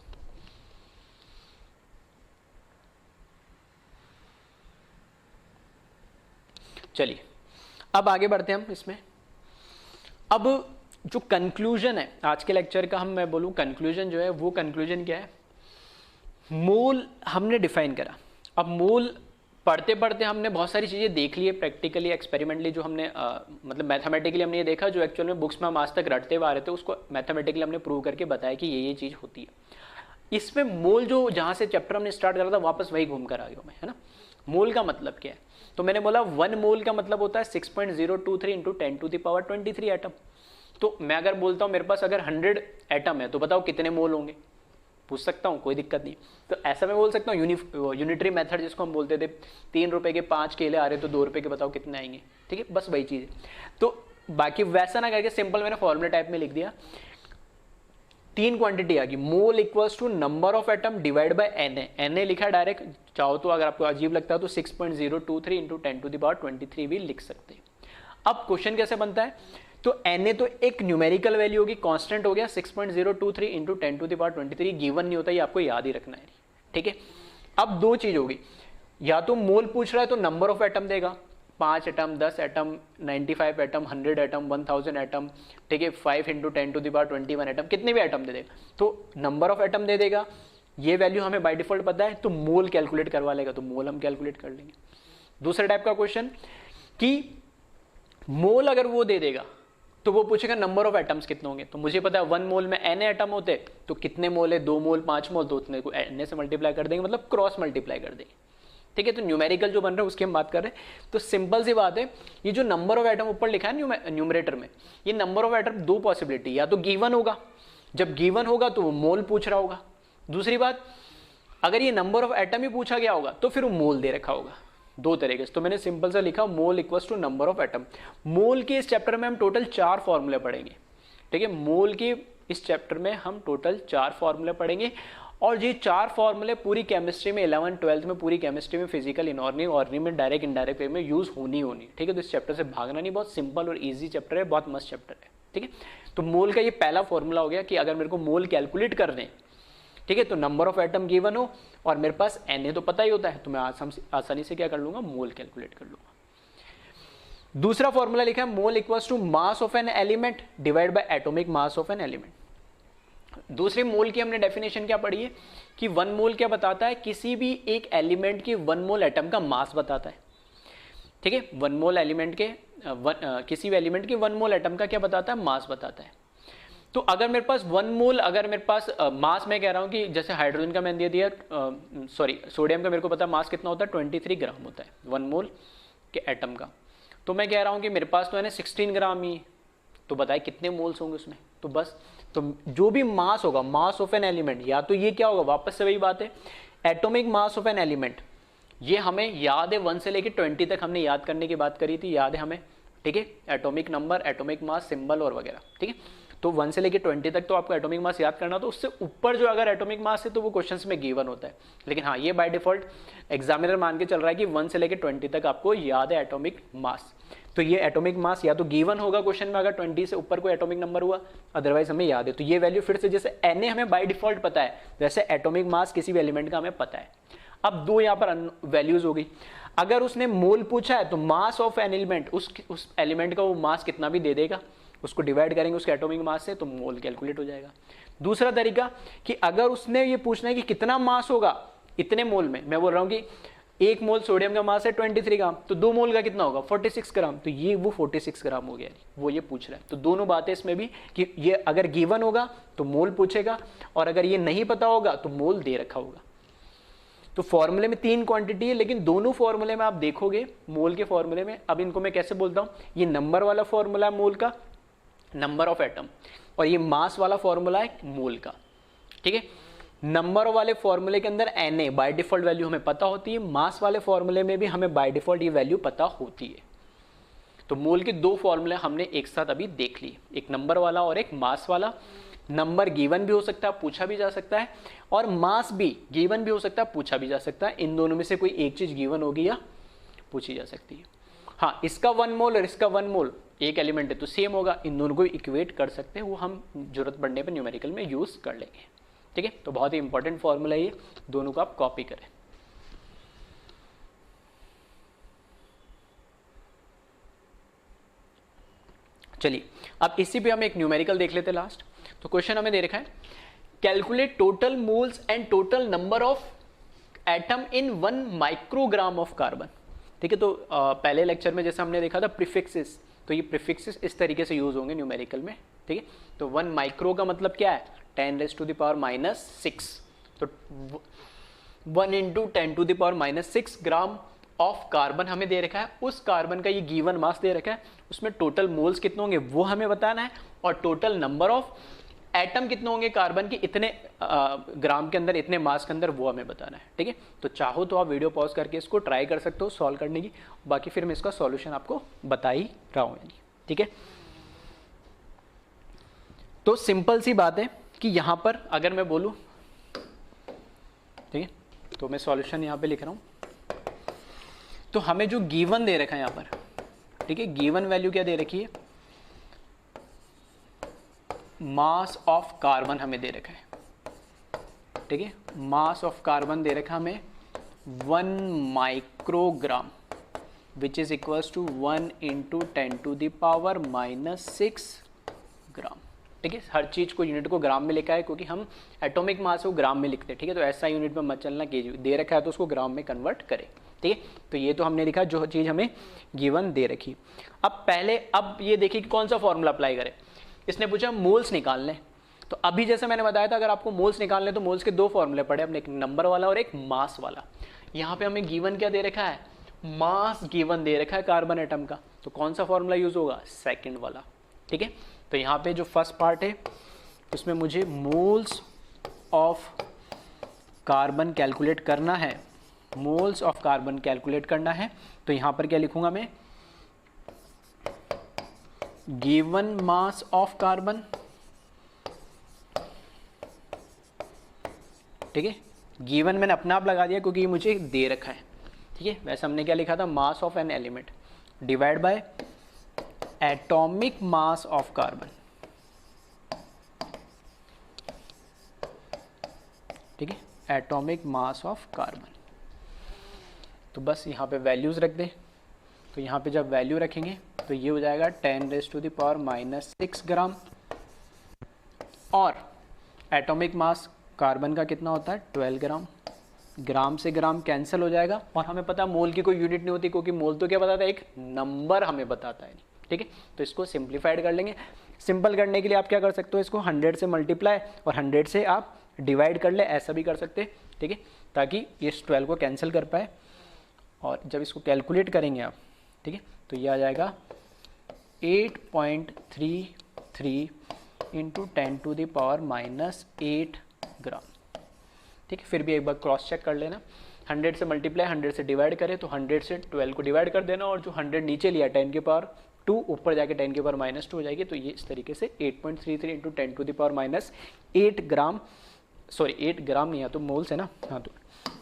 चलिए, अब आगे बढ़ते हैं हम इसमें। अब जो कंक्लूजन है आज के लेक्चर का, मैं बोलूं कंक्लूजन जो है वो कंक्लूजन क्या है, मोल हमने डिफाइन करा। अब मोल पढ़ते पढ़ते हमने बहुत सारी चीज़ें देख ली है प्रैक्टिकली, एक्सपेरिमेंटली, जो हमने मतलब मैथमेटिकली हमने ये देखा, जो एक्चुअल में बुक्स में हम आज तक रटते हुए आ रहे थे उसको मैथमेटिकली हमने प्रूव करके बताया कि ये चीज़ होती है। इसमें मोल जो जहाँ से चैप्टर हमने स्टार्ट करा था वापस वही घूम कर आ गया मैं, है ना। मोल का मतलब क्या है, तो मैंने बोला 1 मोल का मतलब होता है 6.023 इंटू 10⁻23 एटम। तो मैं अगर बोलता हूँ मेरे पास अगर 100 एटम है तो बताओ कितने मोल होंगे, पूछ सकता हूँ, कोई दिक्कत नहीं। तो ऐसा मैं बोल सकता हूँ यूनिटरी मेथड जिसको हम बोलते थे, 3 रुपए के 5 केले आ रहे तो 2 रुपए के बताओ कितने आएंगे। ठीक है, बस वही चीज़ है। तो बाकी वैसा ना करके सिंपल मैंने फॉर्मूला टाइप में लिख दिया। 3 क्वांटिटी आ गई, mole equals to number of atom divide by Na लिखा है डायरेक्ट, चाहो तो अगर आपको अजीब लगता है तो 6.023 इंटू 10⁻23 भी लिख सकते हैं। अब क्वेश्चन कैसे बनता है, तो Na तो एक न्यूमेरिकल वैल्यू होगी, कांस्टेंट हो गया 6.023 इंटू 10⁻23, गिवन नहीं होता, ये आपको याद ही रखना है। ठीक है, अब 2 चीज होगी, या तो मोल पूछ रहा है तो नंबर ऑफ एटम देगा, 5 atom, 10 atom, 95 atom, 100 atom, 1000 atom. ठीक है, 5 इंटू 10⁻21 एटम, कितने भी एटम दे देगा, तो नंबर ऑफ एटम दे देगा। ये वैल्यू हमें बाय डिफॉल्ट पता है, तो मोल कैलकुलेट करवा लेगा, तो मोल हम कैलकुलेट कर लेंगे। दूसरे टाइप का क्वेश्चन कि मोल अगर वो दे देगा तो वो पूछेगा नंबर ऑफ एटम्स कितने होंगे, तो मुझे पता है 1 मोल में Na एटम होते, तो कितने मोल है, 2 मोल, 5 मोल, तो उतने को Na से मल्टीप्लाई कर देंगे, मतलब क्रॉस मल्टीप्लाई कर देंगे। ठीक है, तो न्यूमेरिकल जो बन रहा है उसकी हम बात कर रहे हैं। तो सिंपल सी बात है, ये जो नंबर ऑफ एटम ऊपर लिखा है न्यूमरेटर में, ये नंबर ऑफ एटम 2 पॉसिबिलिटी, या तो गिवन होगा, जब गिवन होगा तो वो मोल पूछ रहा होगा, दूसरी बात, अगर ये नंबर ऑफ एटम ही पूछा गया होगा तो फिर वो मोल दे रखा होगा दो तरीके से। तो मैंने सिंपल सा लिखा mole equals to number of atom. Mole के इस चैप्टर में हम टोटल 4 फॉर्मूले पढ़ेंगे, ठीक है। मोल के इस चैप्टर में हम टोटल 4 फॉर्मूले पढ़ेंगे और ये 4 फॉर्मूले पूरी केमिस्ट्री में 11th 12th में, पूरी केमिस्ट्री में, फिजिकल, इनऑर्गेनिक, ऑर्गेनिक में, डायरेक्ट इनडायरेक्ट वे में यूज होनी, ठीक है। तो इस चैप्टर से भागना नहीं, बहुत सिंपल और ईजी चैप्टर है, बहुत मस्त चैप्टर है, ठीक है। तो मोल का ये पहला फॉर्मूला हो गया कि अगर मेरे को मोल कैलकुलेट करने, ठीक है, तो नंबर ऑफ एटम गिवन हो और मेरे पास Na तो पता ही होता है, तो मैं आसानी से क्या कर लूंगा, मोल कैलकुलेट कर लूंगा। दूसरा फॉर्मूला लिखा है mole equals to mass of an element divide by atomic mass of an element. दूसरे मोल की हमने डेफिनेशन क्या पढ़ी है कि 1 मोल क्या बताता है, किसी भी एक एलिमेंट की 1 मोल एटम का मास बताता है, ठीक है। 1 मोल एलिमेंट के किसी भी एलिमेंट की 1 मोल एटम का क्या बताता है, मास बताता है। तो अगर मेरे पास 1 मोल, अगर मेरे पास मास मैं कह रहा हूँ कि जैसे हाइड्रोजन का मैंने दे दिया, सॉरी सोडियम का मेरे को पता मास कितना होता है, 23 ग्राम होता है 1 मोल के एटम का। तो मैं कह रहा हूँ कि मेरे पास तो है ना 16 ग्राम ही, तो बताए कितने मोल्स होंगे उसमें। तो बस, तो जो भी मास होगा, मास ऑफ एन एलिमेंट, या तो ये क्या होगा, वापस से वही बात है, atomic mass of an element. ये हमें याद है 1 से लेकर 20 तक हमने याद करने की बात करी थी, याद है हमें, ठीक है। Atomic number, atomic mass, symbol और वगैरह, ठीक है। तो 1 से लेकर 20 तक तो आपको एटॉमिक मास याद करना, तो उससे ऊपर जो अगर एटॉमिक मास है तो वो क्वेश्चंस में गिवन होता है। लेकिन हाँ, ये बाय डिफॉल्ट एग्जामिनर मान के चल रहा है कि 1 से लेकर 20 तक आपको याद है एटॉमिक मास। तो ये एटॉमिक मास या तो गिवन होगा क्वेश्चन में अगर 20 से ऊपर कोई एटॉमिक नंबर हुआ, अदरवाइज हमें याद है। तो ये वैल्यू फिर से, जैसे Na हमें बाय डिफॉल्ट पता है, वैसे एटॉमिक मास किसी भी एलिमेंट का हमें पता है। अब 2 यहाँ पर वैल्यूज हो गई। अगर उसने मोल पूछा है तो मास ऑफ एन एलिमेंट, उस एलिमेंट का वो मास कितना भी दे देगा, उसको डिवाइड करेंगे उसके एटॉमिक मास से, तो मोल कैलकुलेट हो जाएगा। दूसरा तरीका कि अगर उसने ये पूछना है कि कितना मास होगा इतने मोल में, मैं बोल रहा हूँ कि 1 मोल सोडियम का मास है 23 ग्राम, तो 2 मोल का कितना होगा 46 ग्राम, तो ये वो 46 ग्राम हो गया, वो ये पूछ रहा है। तो दोनों बातें इसमें भी कि ये अगर गिवन होगा तो मोल पूछेगा, और अगर ये नहीं पता होगा तो मोल दे रखा होगा। तो फॉर्मूले में 3 क्वांटिटी है, लेकिन दोनों फॉर्मूले में आप देखोगे मोल के फॉर्मूले में, अब इनको मैं कैसे बोलता हूँ, ये नंबर वाला फॉर्मूला है मोल का, नंबर ऑफ एटम, और ये मास वाला फॉर्मूला है मोल का, ठीक है। नंबर वाले फॉर्मूले के अंदर Na बाय डिफॉल्ट वैल्यू हमें पता होती है, मास वाले फॉर्मूले में भी हमें बाय डिफॉल्ट ये वैल्यू पता होती है। तो मोल के 2 फॉर्मूले हमने एक साथ अभी देख लिए, एक नंबर वाला और एक मास वाला। नंबर गिवन भी हो सकता है, पूछा भी जा सकता है, और मास भी गिवन भी हो सकता है, पूछा भी जा सकता है। इन दोनों में से कोई एक चीज गिवन होगी या पूछी जा सकती है। हाँ, इसका 1 मोल और इसका 1 मोल एक एलिमेंट है तो सेम होगा, इन दोनों को इक्वेट कर सकते हैं, वो हम जरूरत पड़ने पर न्यूमेरिकल में यूज कर लेंगे, ठीक है। तो बहुत ही इंपॉर्टेंट फॉर्मूला है ये, दोनों को आप कॉपी करें। चलिए अब इसी पे हम एक न्यूमेरिकल देख लेते हैं लास्ट। तो क्वेश्चन हमें दे रखा है, calculate total moles and total number of atom in 1 microgram of carbon, ठीक है। तो पहले लेक्चर में जैसे हमने देखा था प्रीफिक्सेस, तो ये प्रीफिक्सेस इस तरीके से यूज होंगे न्यूमेरिकल में, ठीक है। तो 1 माइक्रो का मतलब क्या है, 10⁻⁻⁶, तो 1 × 10⁻⁻⁶ ग्राम ऑफ कार्बन हमें दे रखा है। उस कार्बन का ये गिवन मास दे रखा है, उसमें टोटल मोल्स कितने होंगे वो हमें बताना है, और टोटल नंबर ऑफ एटम कितने होंगे कार्बन के इतने ग्राम के अंदर, इतने मास के अंदर, वो हमें बताना है, ठीक है। तो चाहो तो आप वीडियो पॉज करके इसको ट्राई कर सकते हो सॉल्व करने की, बाकी फिर मैं इसका सॉल्यूशन आपको बता ही रहा हूँ, ठीक है। तो सिंपल सी बात है कि यहाँ पर अगर मैं बोलूँ, ठीक है, तो मैं सॉल्यूशन यहाँ पे लिख रहा हूँ। तो हमें जो गिवन दे रखा है यहाँ पर, ठीक है, गिवन वैल्यू क्या दे रखी है, मास ऑफ कार्बन हमें दे रखा है, ठीक है। मास ऑफ कार्बन दे रखा हमें 1 microgram, which is equals to 1 × 10⁻⁻⁶ gram, ठीक है। हर चीज को यूनिट को ग्राम में लिखा है क्योंकि हम एटॉमिक मास को ग्राम में लिखते हैं, ठीक है। तो ऐसा यूनिट में मत चलना, केजी दे रखा है तो उसको ग्राम में कन्वर्ट करें, ठीक है। तो ये तो हमने लिखा जो चीज हमें गिवन दे रखी। अब ये देखिए कि कौन सा फॉर्मूला अप्लाई करें। इसने पूछा मोल्स निकालने, तो अभी जैसे मैंने बताया था अगर आपको मोल्स निकालने तो मोल्स के 2 फॉर्मूले पड़े अपने, एक नंबर वाला और एक मास वाला। यहाँ पे हमें गिवन क्या दे रखा है, मास गिवन दे रखा है कार्बन एटम का, तो कौन सा फॉर्मूला यूज होगा, सेकंड वाला, ठीक है। तो यहाँ पे जो फर्स्ट पार्ट है उसमें मुझे मोल्स ऑफ कार्बन कैलकुलेट करना है, मोल्स ऑफ कार्बन कैलकुलेट करना है, तो यहां पर क्या लिखूंगा मैं, गिवन मास ऑफ कार्बन, ठीक है। गिवन मैंने अपने आप लगा दिया क्योंकि ये मुझे दे रखा है, ठीक है। वैसे हमने क्या लिखा था, मास of an element divide by atomic mass of carbon, ठीक है, एटॉमिक मास ऑफ कार्बन। तो बस यहाँ पे वैल्यूज रख दे, तो यहाँ पे जब वैल्यू रखेंगे तो ये हो जाएगा 10⁻⁻⁻6 ग्राम, और एटॉमिक मास कार्बन का कितना होता है 12 ग्राम। ग्राम से ग्राम कैंसिल हो जाएगा, और हमें पता है मोल की कोई यूनिट नहीं होती, क्योंकि मोल तो क्या बताता है, एक नंबर हमें बताता है, ठीक है। तो इसको सिंप्लीफाइड कर लेंगे। सिंपल करने के लिए आप क्या कर सकते हो, इसको 100 से मल्टीप्लाई और 100 से आप डिवाइड कर ले, ऐसा भी कर सकते हैं, ठीक है, ताकि इस 12 को कैंसिल कर पाए। और जब इसको कैलकुलेट करेंगे आप, ठीक है, तो ये आ जाएगा 8.33 इंटू 10⁻⁻8 ग्राम, ठीक है। फिर भी एक बार क्रॉस चेक कर लेना, 100 से मल्टीप्लाई 100 से डिवाइड करें तो 100 से 12 को डिवाइड कर देना, और जो 100 नीचे लिया 10⁻2 ऊपर जाके 10⁻2 हो जाएगी। तो ये इस तरीके से 8.33 इंटू 10⁻8 ग्राम, सॉरी 8 ग्राम नहीं है तो मोल्स है ना, हाँ, तो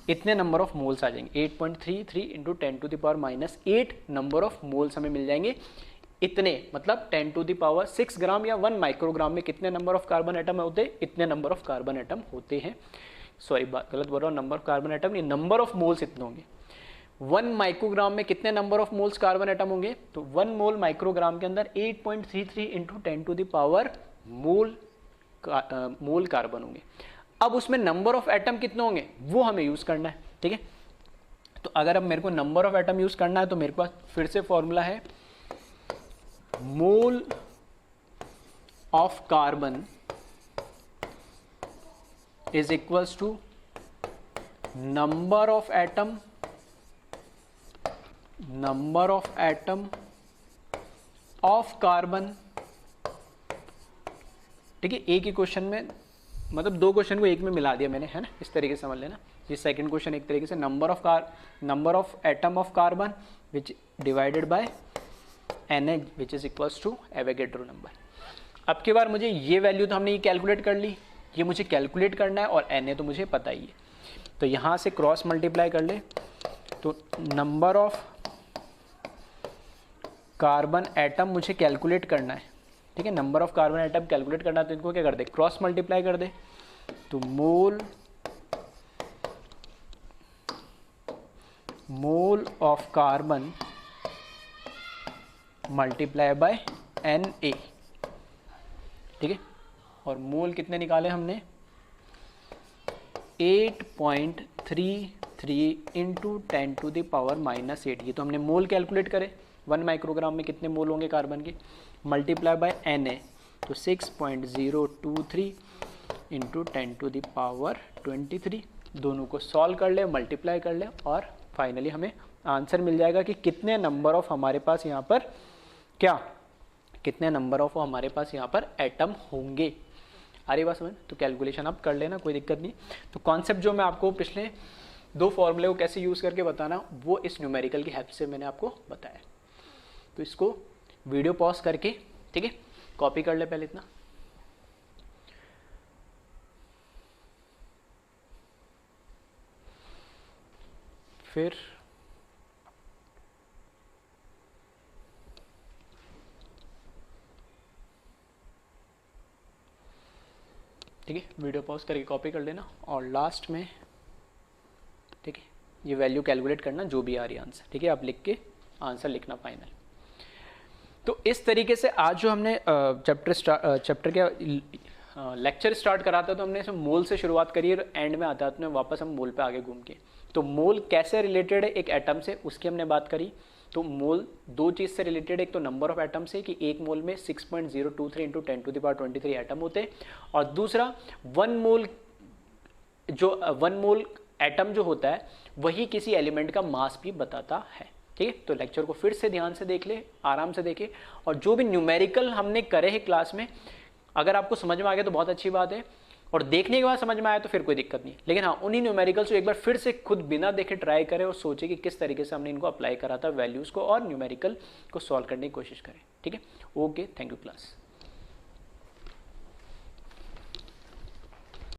इतने नंबर ऑफ मोल्स आ जाएंगे। 8.33 इंटू 10⁻8 नंबर ऑफ मोल्स हमें मिल जाएंगे। इतने मतलब 10⁻6 ग्राम या 1 माइक्रोग्राम में कितने नंबर ऑफ कार्बन एटम होते हैं, इतने नंबर ऑफ कार्बन एटम होते हैं। सॉरी बात गलत बोल रहा हूँ, नंबर ऑफ कार्बन एटम नहीं, नंबर ऑफ मोल्स इतने होंगे। 1 माइक्रोग्राम में कितने number of moles carbon atom होंगे, तो 1 मोल माइक्रोग्राम के अंदर 8.33 इंटू 10⁻मोल कार्बन होंगे। अब उसमें नंबर ऑफ एटम कितने होंगे वो हमें यूज करना है, ठीक है। तो अगर अब मेरे को नंबर ऑफ एटम यूज करना है तो मेरे पास फिर से फॉर्मूला है, mole of carbon is equals to number of atom of carbon, ठीक है। एक ही क्वेश्चन में, मतलब 2 क्वेश्चन को एक में मिला दिया मैंने, है ना, इस तरीके से समझ लेना। ये सेकंड क्वेश्चन एक तरीके से number of atom of carbon which divided by Na which is equals to Avogadro number. अब की बार मुझे ये वैल्यू तो हमने ये कैलकुलेट कर ली, ये मुझे कैलकुलेट करना है, और Na तो मुझे पता ही है, तो यहाँ से क्रॉस मल्टीप्लाई कर ले, तो नंबर ऑफ कार्बन एटम मुझे कैलकुलेट करना है, ठीक है। Number of carbon atom calculate करना है तो इनको क्या कर दे, क्रॉस मल्टीप्लाई कर दे, तो मोल of carbon multiply by Na, ठीक है। और मोल कितने निकाले हमने, 8.33 इंटू 10⁻⁻8। ये तो हमने मोल कैलकुलेट करे, 1 माइक्रोग्राम में कितने मोल होंगे कार्बन के, मल्टीप्लाई बाय Na, तो 6.023 इंटू 10⁻23। दोनों को सॉल्व कर ले, मल्टीप्लाई कर ले, और फाइनली हमें आंसर मिल जाएगा कि कितने नंबर ऑफ हमारे पास यहाँ पर कितने नंबर ऑफ हमारे पास यहाँ पर एटम होंगे। आ रही बात समझ, तो कैलकुलेशन आप कर लेना, कोई दिक्कत नहीं। तो कॉन्सेप्ट जो मैं आपको पिछले 2 फॉर्मूले को कैसे यूज़ करके बताना, वो इस न्यूमेरिकल की हेल्प से मैंने आपको बताया। तो इसको वीडियो पॉज करके, ठीक है, कॉपी कर ले पहले इतना। फिर ठीक है, वीडियो पॉज करके कॉपी कर लेना, और लास्ट में, ठीक है, ये वैल्यू कैलकुलेट करना जो भी आ रही है आंसर, ठीक है, आप लिख के आंसर लिखना फाइनल। तो इस तरीके से आज जो हमने चैप्टर के लेक्चर स्टार्ट करा था, तो हमने इसमें मोल से शुरुआत करी और एंड में आता है वापस हम मोल पे आगे घूम के, तो मोल कैसे रिलेटेड है एक एटम से, उसकी हमने बात करी। तो मोल 2 चीज़ से रिलेटेड, एक तो नंबर ऑफ एटम से कि एक मोल में 6.023 इंटू 10⁻23 एटम होते हैं, और दूसरा 1 मोल एटम जो होता है वही किसी एलिमेंट का मास भी बताता है, ठीक है। तो लेक्चर को फिर से ध्यान से देख ले, आराम से देखे, और जो भी न्यूमेरिकल हमने करे हैं क्लास में, अगर आपको समझ में आ गया तो बहुत अच्छी बात है, और देखने के बाद समझ में आया तो फिर कोई दिक्कत नहीं, लेकिन हाँ उन्हीं न्यूमेरिकल्स को एक बार फिर से खुद बिना देखे ट्राई करें और सोचे कि किस तरीके से हमने इनको अप्लाई करा था वैल्यूज़ को, और न्यूमेरिकल को सॉल्व करने की कोशिश करें। ठीक है, ओके, थैंक यू क्लास।